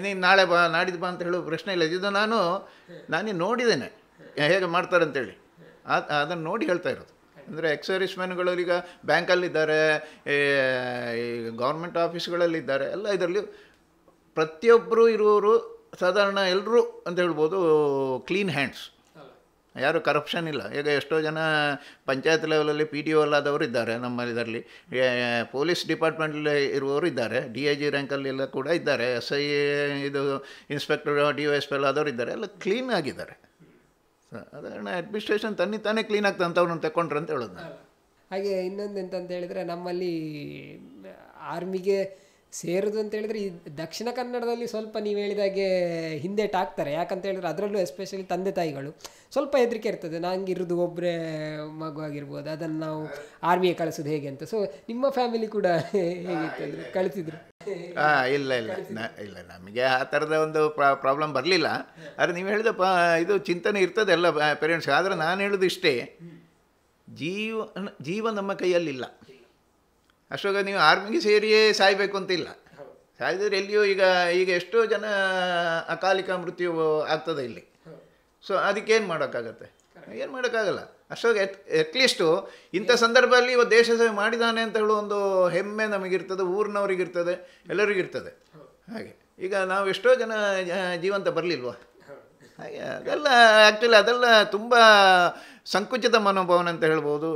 ನೀನು ನಾಳೆ ಬಾ ನಾಡಿದ್ದು ಬಾ ಅಂತ ಹೇಳೋ ಪ್ರಶ್ನೆ ಇಲ್ಲ. ಇದು ನಾನೇ ನೋಡಿದ್ದೇನೆ ಹೇಗೆ ಮಾಡ್ತಾರೆ ಅಂತೇಳಿ. ಅದನ್ನು ನೋಡಿ ಹೇಳ್ತಾ ಇರೋದು. ಅಂದರೆ ಎಕ್ಸ್-ಸರ್ವಿಸ್ಮೆನ್ಗಳು ಈಗ ಬ್ಯಾಂಕಲ್ಲಿದ್ದಾರೆ, ಈ ಗೌರ್ಮೆಂಟ್ ಆಫೀಸ್ಗಳಲ್ಲಿದ್ದಾರೆ, ಎಲ್ಲ ಇದರಲ್ಲಿ ಪ್ರತಿಯೊಬ್ಬರು ಇರುವವರು ಸಾಧಾರಣ ಎಲ್ಲರೂ ಅಂತ ಹೇಳ್ಬೋದು ಕ್ಲೀನ್ ಹ್ಯಾಂಡ್ಸ್, ಯಾರು ಕರಪ್ಷನ್ ಇಲ್ಲ. ಈಗ ಎಷ್ಟೋ ಜನ ಪಂಚಾಯತ್ ಲೆವೆಲಲ್ಲಿ ಪಿ ಡಿ ಒ ಅಲ್ಲಾದವರು ಇದ್ದಾರೆ, ನಮ್ಮ ಇದರಲ್ಲಿ ಪೊಲೀಸ್ ಡಿಪಾರ್ಟ್ಮೆಂಟಲ್ಲಿ ಇರುವವರು ಇದ್ದಾರೆ, DIG ರ್ಯಾಂಕಲ್ಲೆಲ್ಲ ಕೂಡ ಇದ್ದಾರೆ, SI ಇದು ಇನ್ಸ್ಪೆಕ್ಟರ್ DOSP ಎಲ್ಲ ಆದವರು ಇದ್ದಾರೆ, ಎಲ್ಲ ಕ್ಲೀನ್ ಆಗಿದ್ದಾರೆ. ಅದನ್ನು ಅಡ್ಮಿನಿಸ್ಟ್ರೇಷನ್ ತಾನೇ ಕ್ಲೀನ್ ಆಗ್ತದೆ ಅಂತ ಅವ್ರನ್ನ ತಗೊಂಡ್ರೆ ಅಂತ ಹೇಳೋದು ನಾನು. ಹಾಗೆ ಇನ್ನೊಂದು ಎಂತಂತ ಹೇಳಿದರೆ, ನಮ್ಮಲ್ಲಿ ಆರ್ಮಿಗೆ ಸೇರೋದು ಅಂತ ಹೇಳಿದರೆ ಈ ದಕ್ಷಿಣ ಕನ್ನಡದಲ್ಲಿ ಸ್ವಲ್ಪ ನೀವು ಹೇಳಿದಾಗೆ ಹಿಂದೇಟಾಗ್ತಾರೆ. ಯಾಕಂತ ಹೇಳಿದ್ರೆ ಅದರಲ್ಲೂ ಎಸ್ಪೆಷಲಿ ತಂದೆ ತಾಯಿಗಳು ಸ್ವಲ್ಪ ಹೆದರಿಕೆ ಇರ್ತದೆ, ನಂಗಿರೋದು ಒಬ್ಬರೇ ಮಗು ಆಗಿರ್ಬೋದು, ಅದನ್ನು ನಾವು ಆರ್ಮಿಗೆ ಕಳಿಸೋದು ಹೇಗೆ ಅಂತ. ಸೊ ನಿಮ್ಮ ಫ್ಯಾಮಿಲಿ ಕೂಡ ಹೇಗಿತ್ತು ಅಂದರೆ ಕಳಿಸಿದ್ರು? ಇಲ್ಲ ಇಲ್ಲ ನಮಗೆ ಆ ಥರದ ಒಂದು ಪ್ರಾಬ್ಲಮ್ ಬರಲಿಲ್ಲ. ಆದರೆ ನೀವು ಹೇಳಿದ ಇದು ಚಿಂತನೆ ಇರ್ತದೆ ಎಲ್ಲ ಪೇರೆಂಟ್ಸ್. ಆದರೆ ನಾನು ಹೇಳೋದು ಇಷ್ಟೇ, ಜೀವ ನಮ್ಮ ಕೈಯಲ್ಲಿಲ್ಲ. ಅಷ್ಟೊಂದು ನೀವು ಆರ್ಮಿಗೆ ಸೇರಿಯೇ ಸಾಯಬೇಕು ಅಂತಿಲ್ಲ. ಸಾಯಿದ್ರೆ ಎಲ್ಲಿಯೋ ಈಗ ಎಷ್ಟೋ ಜನ ಅಕಾಲಿಕ ಮೃತ್ಯು ಆಗ್ತದೆ ಇಲ್ಲಿ. ಸೊ ಅದಕ್ಕೇನು ಮಾಡೋಕ್ಕಾಗತ್ತೆ? ಏನು ಮಾಡೋಕ್ಕಾಗಲ್ಲ. ಅಷ್ಟೊಂದು ಅಟ್ಲೀಸ್ಟು ಇಂಥ ಸಂದರ್ಭದಲ್ಲಿ ಇವತ್ತು ದೇಶ ಸೇವೆ ಮಾಡಿದ್ದಾನೆ ಅಂತ ಹೇಳೋ ಒಂದು ಹೆಮ್ಮೆ ನಮಗಿರ್ತದೆ, ಊರಿನವ್ರಿಗಿರ್ತದೆ, ಎಲ್ಲರಿಗಿರ್ತದೆ. ಹಾಗೆ ಈಗ ನಾವು ಎಷ್ಟೋ ಜನ ಜೀವಂತ ಬರಲಿಲ್ವಾ? ಹಾಗೆ ಅದೆಲ್ಲ ಆ್ಯಕ್ಚುಲಿ ಅದೆಲ್ಲ ತುಂಬ ಸಂಕುಚಿತ ಮನೋಭಾವನೆ ಅಂತ ಹೇಳ್ಬೋದು.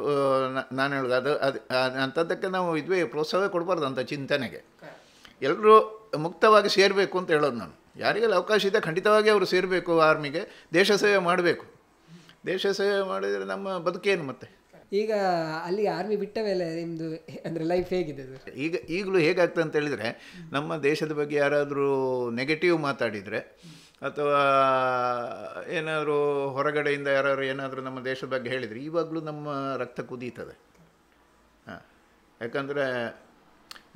ನಾನು ಹೇಳೋದು ಅದು ಅಂಥದ್ದಕ್ಕೆ ನಾವು ಪ್ರೋತ್ಸಾಹ ಕೊಡಬಾರ್ದು ಅಂಥ ಚಿಂತನೆಗೆ. ಎಲ್ಲರೂ ಮುಕ್ತವಾಗಿ ಸೇರಬೇಕು ಅಂತ ಹೇಳೋದು ನಾನು. ಯಾರಿಗೆಲ್ಲ ಅವಕಾಶ ಇದೆ ಖಂಡಿತವಾಗಿ ಅವರು ಸೇರಬೇಕು ಆರ್ಮಿಗೆ, ದೇಶ ಸೇವೆ ಮಾಡಬೇಕು. ದೇಶ ಸೇವೆ ಮಾಡಿದರೆ ನಮ್ಮ ಬದುಕೇನು ಮತ್ತೆ. ಈಗ ಅಲ್ಲಿ ಆರ್ಮಿ ಬಿಟ್ಟ ಮೇಲೆ ನಿಮ್ಮದು ಅಂದರೆ ಲೈಫ್ ಹೇಗಿದೆ ಸರ್? ಈಗಲೂ ಹೇಗಾಗ್ತದೆ ಅಂತ ಹೇಳಿದರೆ, ನಮ್ಮ ದೇಶದ ಬಗ್ಗೆ ಯಾರಾದರೂ ನೆಗೆಟಿವ್ ಮಾತಾಡಿದರೆ ಅಥವಾ ಏನಾದರೂ ಹೊರಗಡೆಯಿಂದ ಯಾರು ಏನಾದರೂ ನಮ್ಮ ದೇಶದ ಬಗ್ಗೆ ಹೇಳಿದರೆ ಇವಾಗಲೂ ನಮ್ಮ ರಕ್ತ ಕುದೀತದೆ. ಯಾಕಂದರೆ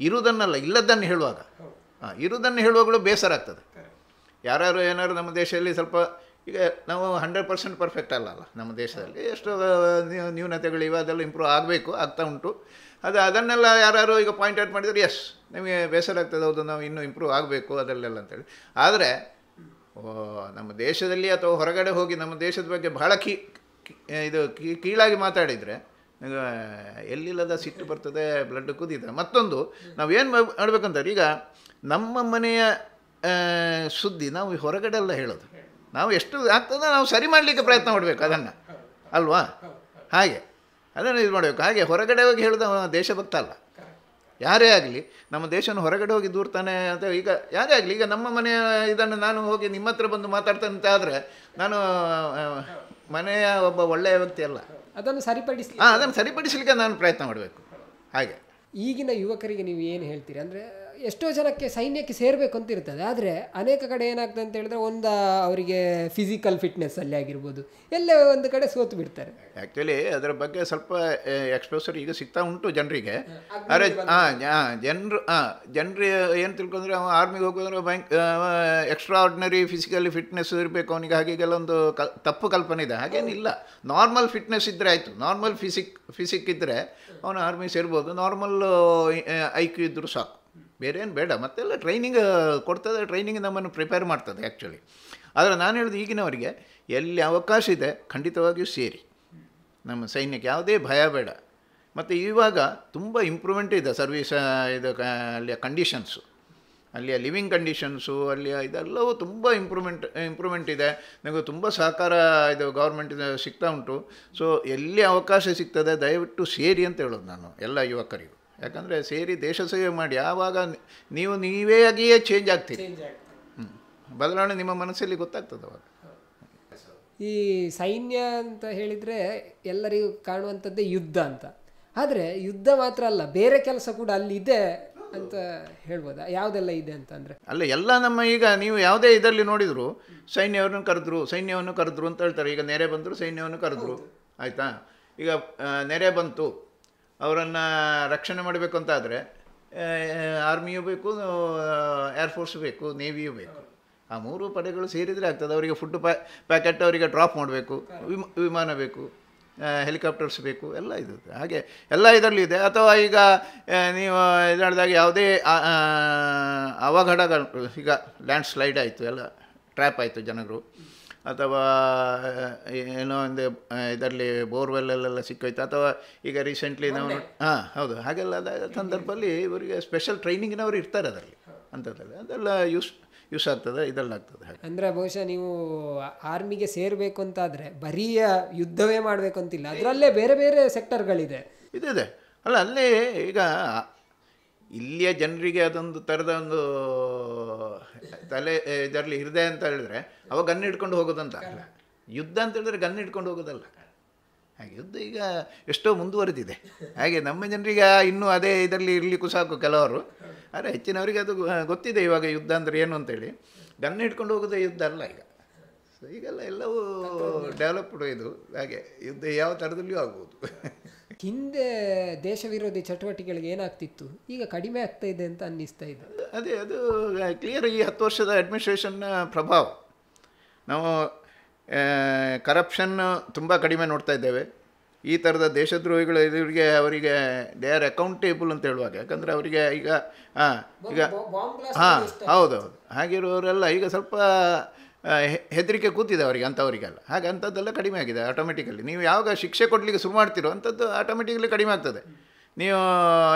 ಇರುವುದನ್ನಲ್ಲ ಇಲ್ಲದನ್ನು ಹೇಳುವಾಗ, ಇರುವುದನ್ನು ಹೇಳುವಾಗಲೂ ಬೇಸರ ಆಗ್ತದೆ. ಯಾರು ಏನಾದ್ರು ನಮ್ಮ ದೇಶದಲ್ಲಿ ಸ್ವಲ್ಪ, ಈಗ ನಾವು 100% ಪರ್ಫೆಕ್ಟ್ ಅಲ್ಲ ನಮ್ಮ ದೇಶದಲ್ಲಿ, ಎಷ್ಟೋ ನ್ಯೂನತೆಗಳಿವೆ, ಅದೆಲ್ಲ ಇಂಪ್ರೂವ್ ಆಗಬೇಕು, ಆಗ್ತಾ ಉಂಟು. ಅದನ್ನೆಲ್ಲ ಯಾರು ಈಗ ಪಾಯಿಂಟ್ ಔಟ್ ಮಾಡಿದರೆ ಎಸ್ ನಮಗೆ ಬೇಸರ ಆಗ್ತದೆ, ಹೌದು ನಾವು ಇನ್ನೂ ಇಂಪ್ರೂವ್ ಆಗಬೇಕು ಅದಲ್ಲೆಲ್ಲ ಅಂತೇಳಿ. ಆದರೆ ನಮ್ಮ ದೇಶದಲ್ಲಿ ಅಥವಾ ಹೊರಗಡೆ ಹೋಗಿ ನಮ್ಮ ದೇಶದ ಬಗ್ಗೆ ಬಹಳ ಕೀಳಾಗಿ ಮಾತಾಡಿದರೆ ಎಲ್ಲಿಲ್ಲದ ಸಿಟ್ಟು ಬರ್ತದೆ, ಬ್ಲಡ್ ಕುದೀತದೆ. ಮತ್ತೊಂದು ನಾವೇನು ಮಾಡಬೇಕಂತಾರೆ, ಈಗ ನಮ್ಮ ಮನೆಯ ಸುದ್ದಿ ನಾವು ಹೊರಗಡೆ ಎಲ್ಲ ಹೇಳೋದು, ನಾವು ಎಷ್ಟು ಆಗ್ತದೆ ನಾವು ಸರಿ ಮಾಡಲಿಕ್ಕೆ ಪ್ರಯತ್ನ ಮಾಡಬೇಕು ಅದನ್ನು, ಅಲ್ವಾ? ಹಾಗೆ ಅದನ್ನು ಇದು ಮಾಡಬೇಕು. ಹಾಗೆ ಹೊರಗಡೆ ಹೋಗಿ ಹೇಳೋದು ದೇಶಭಕ್ತ ಅಲ್ಲ. ಯಾರೇ ಆಗಲಿ ನಮ್ಮ ದೇಶನ ಹೊರಗಡೆ ಹೋಗಿ ದೂರ್ತಾನೆ ಅಂತ, ಈಗ ಯಾರೇ ಆಗಲಿ, ಈಗ ನಮ್ಮ ಮನೆಯ ಇದನ್ನು ನಾನು ಹೋಗಿ ನಿಮ್ಮ ಹತ್ರ ಬಂದು ಮಾತಾಡ್ತೇನೆ ಅಂತ ಆದರೆ ನಾನು ಮನೆಯ ಒಬ್ಬ ಒಳ್ಳೆಯ ವ್ಯಕ್ತಿ ಅಲ್ಲ. ಅದನ್ನು ಸರಿಪಡಿಸಲಿಕ್ಕೆ ನಾನು ಪ್ರಯತ್ನ ಮಾಡಬೇಕು. ಹಾಗೆ ಈಗಿನ ಯುವಕರಿಗೆ ನೀವು ಏನು ಹೇಳ್ತೀರಿ? ಅಂದರೆ ಎಷ್ಟೋ ಜನಕ್ಕೆ ಸೈನ್ಯಕ್ಕೆ ಸೇರಬೇಕು ಅಂತ ಇರ್ತದೆ, ಆದರೆ ಅನೇಕ ಕಡೆ ಏನಾಗ್ತದೆ ಅಂತ ಹೇಳಿದ್ರೆ, ಅವರಿಗೆ ಫಿಸಿಕಲ್ ಫಿಟ್ನೆಸ್ಸಲ್ಲಿ ಆಗಿರ್ಬೋದು ಎಲ್ಲೇ ಒಂದು ಕಡೆ ಸೋತು ಬಿಡ್ತಾರೆ. ಆ್ಯಕ್ಚುಲಿ ಅದರ ಬಗ್ಗೆ ಸ್ವಲ್ಪ ಎಕ್ಸ್ಪೋಸರ್ ಈಗ ಸಿಗ್ತಾ ಉಂಟು ಜನರಿಗೆ. ಆದರೆ ಜನರು ಏನು ತಿಳ್ಕೊಂಡ್ರೆ, ಅವ ಆರ್ಮಿಗೆ ಹೋಗೋದ್ರೆ ಎಕ್ಸ್ಟ್ರಾ ಆರ್ಡಿನರಿ ಫಿಸಿಕಲಿ ಫಿಟ್ನೆಸ್ ಇರಬೇಕು ಅವನಿಗೆ, ಹಾಗೆಲ್ಲ ಒಂದು ತಪ್ಪು ಕಲ್ಪನೆ ಇದೆ. ಹಾಗೇನಿಲ್ಲ. ನಾರ್ಮಲ್ ಫಿಟ್ನೆಸ್ ಇದ್ದರೆ ಆಯಿತು, ನಾರ್ಮಲ್ ಫಿಸಿಕ್ ಇದ್ದರೆ ಅವನು ಆರ್ಮಿ ಸೇರ್ಬೋದು. ನಾರ್ಮಲ್ IQ ಇದ್ದರೂ ಸಾಕು, ಬೇರೆ ಏನು ಬೇಡ. ಮತ್ತೆಲ್ಲ ಟ್ರೈನಿಂಗ್ ಕೊಡ್ತದೆ, ಟ್ರೈನಿಂಗ್ ನಮ್ಮನ್ನು ಪ್ರಿಪೇರ್ ಮಾಡ್ತದೆ ಆ್ಯಕ್ಚುಲಿ. ಆದರೆ ನಾನು ಹೇಳೋದು ಈಗಿನವರಿಗೆ ಎಲ್ಲಿ ಅವಕಾಶ ಇದೆ ಖಂಡಿತವಾಗಿಯೂ ಸೇರಿ ನಮ್ಮ ಸೈನ್ಯಕ್ಕೆ, ಯಾವುದೇ ಭಯ ಬೇಡ. ಮತ್ತು ಇವಾಗ ತುಂಬ ಇಂಪ್ರೂವ್ಮೆಂಟ್ ಇದೆ ಸರ್ವೀಸ್, ಅಲ್ಲಿಯ ಕಂಡೀಷನ್ಸು, ಅಲ್ಲಿಯ ಲಿವಿಂಗ್ ಕಂಡೀಷನ್ಸು, ಅಲ್ಲಿಯ ಇದೆಲ್ಲವೂ ತುಂಬ ಇಂಪ್ರೂವ್ಮೆಂಟ್ ಇದೆ. ನನಗೆ ತುಂಬ ಸಹಕಾರ ಇದು ಗೌರ್ಮೆಂಟ್ ಸಿಗ್ತಾ ಉಂಟು. ಸೊ ಎಲ್ಲಿ ಅವಕಾಶ ಸಿಗ್ತದೆ ದಯವಿಟ್ಟು ಸೇರಿ ಅಂತ ಹೇಳೋದು ನಾನು ಎಲ್ಲ ಯುವಕರಿಗೂ. ಯಾಕಂದರೆ ಸೇರಿ ದೇಶ ಸೇವೆ ಮಾಡಿ, ಆವಾಗ ನೀವೇ ಆಗಿಯೇ ಚೇಂಜ್ ಆಗ್ತೀರಿ. ಬದಲಾವಣೆ ನಿಮ್ಮ ಮನಸ್ಸಲ್ಲಿ ಗೊತ್ತಾಗ್ತದೆ ಅವಾಗ. ಈ ಸೈನ್ಯ ಅಂತ ಹೇಳಿದರೆ ಎಲ್ಲರಿಗೂ ಕಾಣುವಂಥದ್ದೇ ಯುದ್ಧ ಅಂತ. ಆದರೆ ಯುದ್ಧ ಮಾತ್ರ ಅಲ್ಲ, ಬೇರೆ ಕೆಲಸ ಕೂಡ ಅಲ್ಲಿ ಇದೆ ಅಂತ ಹೇಳ್ಬೋದಾ? ಯಾವುದೆಲ್ಲ ಇದೆ ಅಂತ ಅಂದರೆ ಎಲ್ಲ ನಮ್ಮ ಈಗ ನೀವು ಯಾವುದೇ ಇದರಲ್ಲಿ ನೋಡಿದ್ರು ಸೈನ್ಯವನ್ನು ಕರೆದ್ರು ಅಂತ ಹೇಳ್ತಾರೆ. ಈಗ ನೆರೆ ಬಂದರು ಸೈನ್ಯವನ್ನು ಕರೆದ್ರು, ಆಯಿತಾ? ಈಗ ನೆರೆ ಬಂತು, ಅವರನ್ನು ರಕ್ಷಣೆ ಮಾಡಬೇಕು ಅಂತಾದರೆ ಆರ್ಮಿಯೂ ಬೇಕು, ಏರ್ಫೋರ್ಸ್ ಬೇಕು, ನೇವಿಯೂ ಬೇಕು. ಆ ಮೂರು ಪಡೆಗಳು ಸೇರಿದರೆ ಆಗ್ತದೆ. ಅವರಿಗೆ ಫುಡ್ ಪ್ಯಾಕೆಟ್ ಅವರಿಗೆ ಡ್ರಾಪ್ ಮಾಡಬೇಕು, ವಿಮಾನ ಬೇಕು, ಹೆಲಿಕಾಪ್ಟರ್ಸ್ ಬೇಕು, ಎಲ್ಲ ಇದು ಹಾಗೆ ಎಲ್ಲ ಇದರಲ್ಲಿ ಇದೆ. ಅಥವಾ ಈಗ ನೀವು ಇದು ಹೇಳಿದಾಗ ಯಾವುದೇ ಅವಘಡಗಳು, ಈಗ ಲ್ಯಾಂಡ್ ಸ್ಲೈಡ್ ಆಯಿತು, ಎಲ್ಲ ಟ್ರ್ಯಾಪ್ ಆಯಿತು ಜನರು, ಅಥವಾ ಏನೋ ಒಂದು ಇದರಲ್ಲಿ ಬೋರ್ವೆಲ್ಲೆಲ್ಲ ಸಿಕ್ಕೋಯ್ತು, ಅಥವಾ ಈಗ ರೀಸೆಂಟ್ಲಿ ನಾವು ಹೌದು ಹಾಗೆಲ್ಲ ಸಂದರ್ಭದಲ್ಲಿ ಇವರಿಗೆ ಸ್ಪೆಷಲ್ ಟ್ರೈನಿಂಗಿನವರು ಇರ್ತಾರೆ ಅದರಲ್ಲಿ, ಅಂಥದ್ದಲ್ಲಿ ಅದೆಲ್ಲ ಯೂಸ್ ಆಗ್ತದೆ, ಇದೆಲ್ಲ ಆಗ್ತದೆ. ಹಾಗೆ ಅಂದರೆ ಬಹುಶಃ ನೀವು ಆರ್ಮಿಗೆ ಸೇರಬೇಕು ಅಂತಾದರೆ ಬರೀ ಯುದ್ಧವೇ ಮಾಡಬೇಕು ಅಂತಿಲ್ಲ, ಅದರಲ್ಲೇ ಬೇರೆ ಬೇರೆ ಸೆಕ್ಟರ್ಗಳಿದೆ. ಇದೆ ಅಲ್ಲ, ಅಲ್ಲೇ ಈಗ ಇಲ್ಲಿಯ ಜನರಿಗೆ ಅದೊಂದು ಥರದ ಒಂದು ತಲೆ ಇದರಲ್ಲಿ ಹೃದಯ ಅಂತ ಹೇಳಿದ್ರೆ ಅವಾಗ ಗನ್ ಹಿಡ್ಕೊಂಡು ಹೋಗೋದಂತ ಅಲ್ಲ. ಯುದ್ಧ ಅಂತ ಹೇಳಿದ್ರೆ ಗನ್ ಹಿಡ್ಕೊಂಡು ಹೋಗೋದಲ್ಲ. ಹಾಗೆ ಯುದ್ಧ ಈಗ ಎಷ್ಟೋ ಮುಂದುವರೆದಿದೆ. ಹಾಗೆ ನಮ್ಮ ಜನರಿಗೆ ಇನ್ನೂ ಅದೇ ಇದರಲ್ಲಿ ಇರಲಿಕ್ಕೂ ಸಾಕು ಕೆಲವರು. ಆದರೆ ಹೆಚ್ಚಿನವರಿಗೆ ಅದು ಗೊತ್ತಿದೆ ಇವಾಗ ಯುದ್ಧ ಅಂದರೆ ಏನು ಅಂತೇಳಿ. ಗನ್ ಹಿಡ್ಕೊಂಡು ಹೋಗೋದೇ ಯುದ್ಧ ಅಲ್ಲ ಈಗ. ಸೊ ಈಗೆಲ್ಲ ಎಲ್ಲವೂ ಡೆವಲಪ್ಡ್ ಇದು. ಹಾಗೆ ಯುದ್ಧ ಯಾವ ಥರದಲ್ಲಿಯೂ ಆಗ್ಬೋದು. ಹಿಂದೆ ದೇಶ ವಿರೋಧಿ ಚಟುವಟಿಕೆಗಳಿಗೆ ಏನಾಗ್ತಿತ್ತು, ಈಗ ಕಡಿಮೆ ಆಗ್ತಾ ಇದೆ ಅಂತ ಅನ್ನಿಸ್ತಾ ಇದೆ. ಅದೇ ಅದು ಕ್ಲಿಯರ್. ಈ 10 ವರ್ಷದ ಅಡ್ಮಿನಿಸ್ಟ್ರೇಷನ್ನ ಪ್ರಭಾವ. ನಾವು ಕರಪ್ಷನ್ ತುಂಬ ಕಡಿಮೆ ನೋಡ್ತಾ ಇದ್ದೇವೆ. ಈ ಥರದ ದೇಶದ್ರೋಹಿಗಳು ಇವರಿಗೆ ಅವರಿಗೆ ದೇ ಆರ್ ಅಕೌಂಟೇಬಲ್ ಅಂತ ಹೇಳುವಾಗ, ಯಾಕಂದರೆ ಅವರಿಗೆ ಈಗ ಹೌದೌದು ಹಾಗಿರುವವರೆಲ್ಲ ಈಗ ಸ್ವಲ್ಪ ಹೆದರಿಕೆ ಕೂತಿದೆ ಅವರಿಗೆ, ಅಂಥವರಿಗೆಲ್ಲ. ಹಾಗೆ ಅಂಥದ್ದೆಲ್ಲ ಕಡಿಮೆ ಆಗಿದೆ ಆಟೋಮೆಟಿಕಲಿ. ನೀವು ಯಾವಾಗ ಶಿಕ್ಷೆ ಕೊಡಲಿಕ್ಕೆ ಶುರು ಮಾಡ್ತೀರೋ ಅಂಥದ್ದು ಆಟೋಮೆಟಿಕಲಿ ಕಡಿಮೆ ಆಗ್ತದೆ. ನೀವು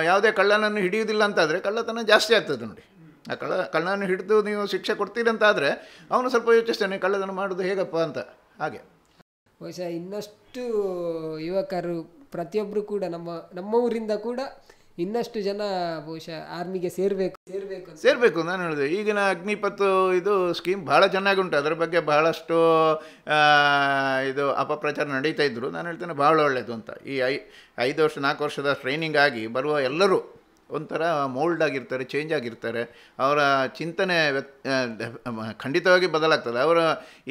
ಯಾವುದೇ ಕಳ್ಳನನ್ನು ಹಿಡಿಯೋದಿಲ್ಲ ಅಂತಾದರೆ ಕಳ್ಳತನ ಜಾಸ್ತಿ ಆಗ್ತದೆ ನೋಡಿ. ಆ ಕಳ್ಳನನ್ನು ಹಿಡಿದು ನೀವು ಶಿಕ್ಷೆ ಕೊಡ್ತೀರಿ ಅಂತಾದರೆ ಅವನು ಸ್ವಲ್ಪ ಯೋಚಿಸ್ತಾನೆ ಕಳ್ಳತನ ಮಾಡೋದು ಹೇಗಪ್ಪ ಅಂತ. ಹಾಗೆ ಬಹುಶಃ ಇನ್ನಷ್ಟು ಯುವಕರು ಪ್ರತಿಯೊಬ್ಬರು ಕೂಡ ನಮ್ಮ ಊರಿಂದ ಕೂಡ ಇನ್ನಷ್ಟು ಜನ ಬಹುಶಃ ಆರ್ಮಿಗೆ ಸೇರಬೇಕು. ನಾನು ಹೇಳಿದೆ ಈಗಿನ ಅಗ್ನಿಪಥ್ ಇದು ಸ್ಕೀಮ್ ಭಾಳ ಚೆನ್ನಾಗಿ ಉಂಟು. ಅದರ ಬಗ್ಗೆ ಬಹಳಷ್ಟು ಇದು ಅಪಪ್ರಚಾರ ನಡೀತಾ ಇದ್ದರು. ನಾನು ಹೇಳ್ತೇನೆ ಭಾಳ ಒಳ್ಳೆಯದು ಅಂತ. ಈ 5 ವರ್ಷ 4 ವರ್ಷದ ಟ್ರೈನಿಂಗ್ ಆಗಿ ಬರುವ ಎಲ್ಲರೂ ಒಂಥರ ಮೋಲ್ಡ್ ಆಗಿರ್ತಾರೆ, ಚೇಂಜ್ ಆಗಿರ್ತಾರೆ. ಅವರ ಚಿಂತನೆ ಖಂಡಿತವಾಗಿ ಬದಲಾಗ್ತದೆ. ಅವರ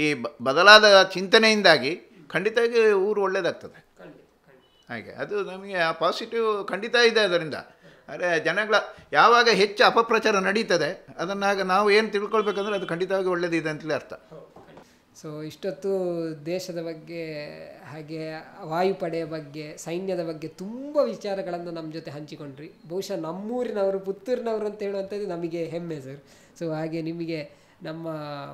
ಈ ಬದಲಾದ ಚಿಂತನೆಯಿಂದಾಗಿ ಖಂಡಿತವಾಗಿ ಊರು ಒಳ್ಳೆಯದಾಗ್ತದೆ. ಹಾಗೆ ಅದು ನಮಗೆ ಆ ಪಾಸಿಟಿವ್ ಖಂಡಿತ ಇದೆ ಅದರಿಂದ. ಆದರೆ ಜನಗಳ ಯಾವಾಗ ಹೆಚ್ಚು ಅಪಪ್ರಚಾರ ನಡೀತದೆ ಅದನ್ನಾಗ ನಾವು ಏನು ತಿಳ್ಕೊಳ್ಬೇಕಂದ್ರೆ ಅದು ಖಂಡಿತವಾಗಿ ಒಳ್ಳೆಯದಿದೆ ಅಂತಲೇ ಅರ್ಥ. ಸೊ ಇಷ್ಟೊತ್ತು ದೇಶದ ಬಗ್ಗೆ, ಹಾಗೆ ವಾಯುಪಡೆಯ ಬಗ್ಗೆ, ಸೈನ್ಯದ ಬಗ್ಗೆ ತುಂಬ ವಿಚಾರಗಳನ್ನು ನಮ್ಮ ಜೊತೆ ಹಂಚಿಕೊಂಡ್ರಿ. ಬಹುಶಃ ನಮ್ಮೂರಿನವರು, ಪುತ್ತೂರಿನವರು ಅಂತ ಹೇಳುವಂಥದ್ದು ನಮಗೆ ಹೆಮ್ಮೆ ಸರ್. ಸೊ ಹಾಗೆ ನಿಮಗೆ ನಮ್ಮ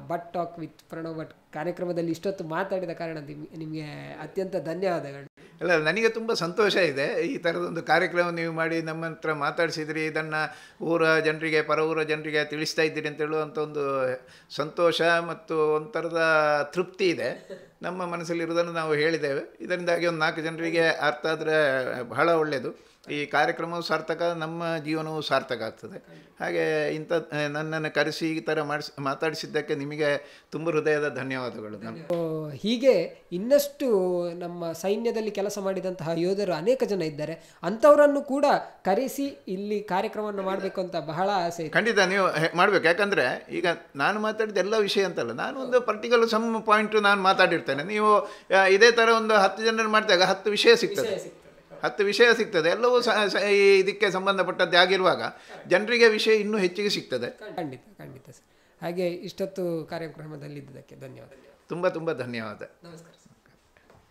but talk with Pranav Bhat ಕಾರ್ಯಕ್ರಮದಲ್ಲಿ ಇಷ್ಟೊತ್ತು ಮಾತಾಡಿದ ಕಾರಣ ನಿಮಗೆ ಅತ್ಯಂತ ಧನ್ಯವಾದಗಳು. ಅಲ್ಲ, ನನಗೆ ತುಂಬ ಸಂತೋಷ ಇದೆ. ಈ ಥರದೊಂದು ಕಾರ್ಯಕ್ರಮ ನೀವು ಮಾಡಿ ನಮ್ಮ ಹತ್ರ ಮಾತಾಡಿಸಿದ್ರಿ. ಇದನ್ನು ಊರ ಜನರಿಗೆ, ಪರ ಊರ ಜನರಿಗೆ ತಿಳಿಸ್ತಾ ಇದ್ದೀರಿ ಅಂತ ಹೇಳುವಂಥ ಒಂದು ಸಂತೋಷ ಮತ್ತು ಒಂಥರದ ತೃಪ್ತಿ ಇದೆ. ನಮ್ಮ ಮನಸ್ಸಲ್ಲಿರೋದನ್ನು ನಾವು ಹೇಳಿದ್ದೇವೆ. ಇದರಿಂದಾಗಿ ಒಂದು 4 ಜನರಿಗೆ ಅರ್ಥ ಆದರೆ ಬಹಳ ಒಳ್ಳೆಯದು. ಈ ಕಾರ್ಯಕ್ರಮವು ಸಾರ್ಥಕ, ನಮ್ಮ ಜೀವನವೂ ಸಾರ್ಥಕ ಆಗ್ತದೆ. ಹಾಗೆ ನನ್ನನ್ನು ಕರೆಸಿ ಈ ಥರ ಮಾತಾಡಿಸಿದ್ದಕ್ಕೆ ನಿಮಗೆ ತುಂಬ ಹೃದಯದ ಧನ್ಯವಾದಗಳು. ಹೀಗೆ ಇನ್ನಷ್ಟು ನಮ್ಮ ಸೈನ್ಯದಲ್ಲಿ ಕೆಲಸ ಮಾಡಿದಂತಹ ಯೋಧರು ಅನೇಕ ಜನ ಇದ್ದಾರೆ. ಅಂಥವರನ್ನು ಕೂಡ ಕರೆಸಿ ಇಲ್ಲಿ ಕಾರ್ಯಕ್ರಮವನ್ನು ಮಾಡಬೇಕು ಅಂತ ಬಹಳ ಆಸೆ. ಖಂಡಿತ ನೀವು ಮಾಡಬೇಕು. ಯಾಕಂದರೆ ಈಗ ನಾನು ಮಾತಾಡಿದ ಎಲ್ಲ ವಿಷಯ ಅಂತಲ್ಲ, ನಾನು ಒಂದು ಪರ್ಟಿಕ್ಯುಲರ್ ಸಮ್ ಪಾಯಿಂಟು ನಾನು ಮಾತಾಡಿರ್ತೇನೆ. ನೀವು ಇದೇ ಥರ ಒಂದು 10 ಜನರು ಮಾಡಿದಾಗ 10 ವಿಷಯ ಸಿಗ್ತದೆ. 10 ವಿಷಯ ಸಿಗ್ತದೆ. ಎಲ್ಲವೂ ಇದಕ್ಕೆ ಸಂಬಂಧಪಟ್ಟದ್ದೇ ಆಗಿರುವಾಗ ಜನರಿಗೆ ವಿಷಯ ಇನ್ನೂ ಹೆಚ್ಚಿಗೆ ಸಿಗ್ತದೆ. ಖಂಡಿತ ಸರ್. ಹಾಗೆ ಇಷ್ಟೊತ್ತು ಕಾರ್ಯಕ್ರಮದಲ್ಲಿದ್ದಕ್ಕೆ ಧನ್ಯವಾದ. ತುಂಬ ಧನ್ಯವಾದ. ನಮಸ್ಕಾರ.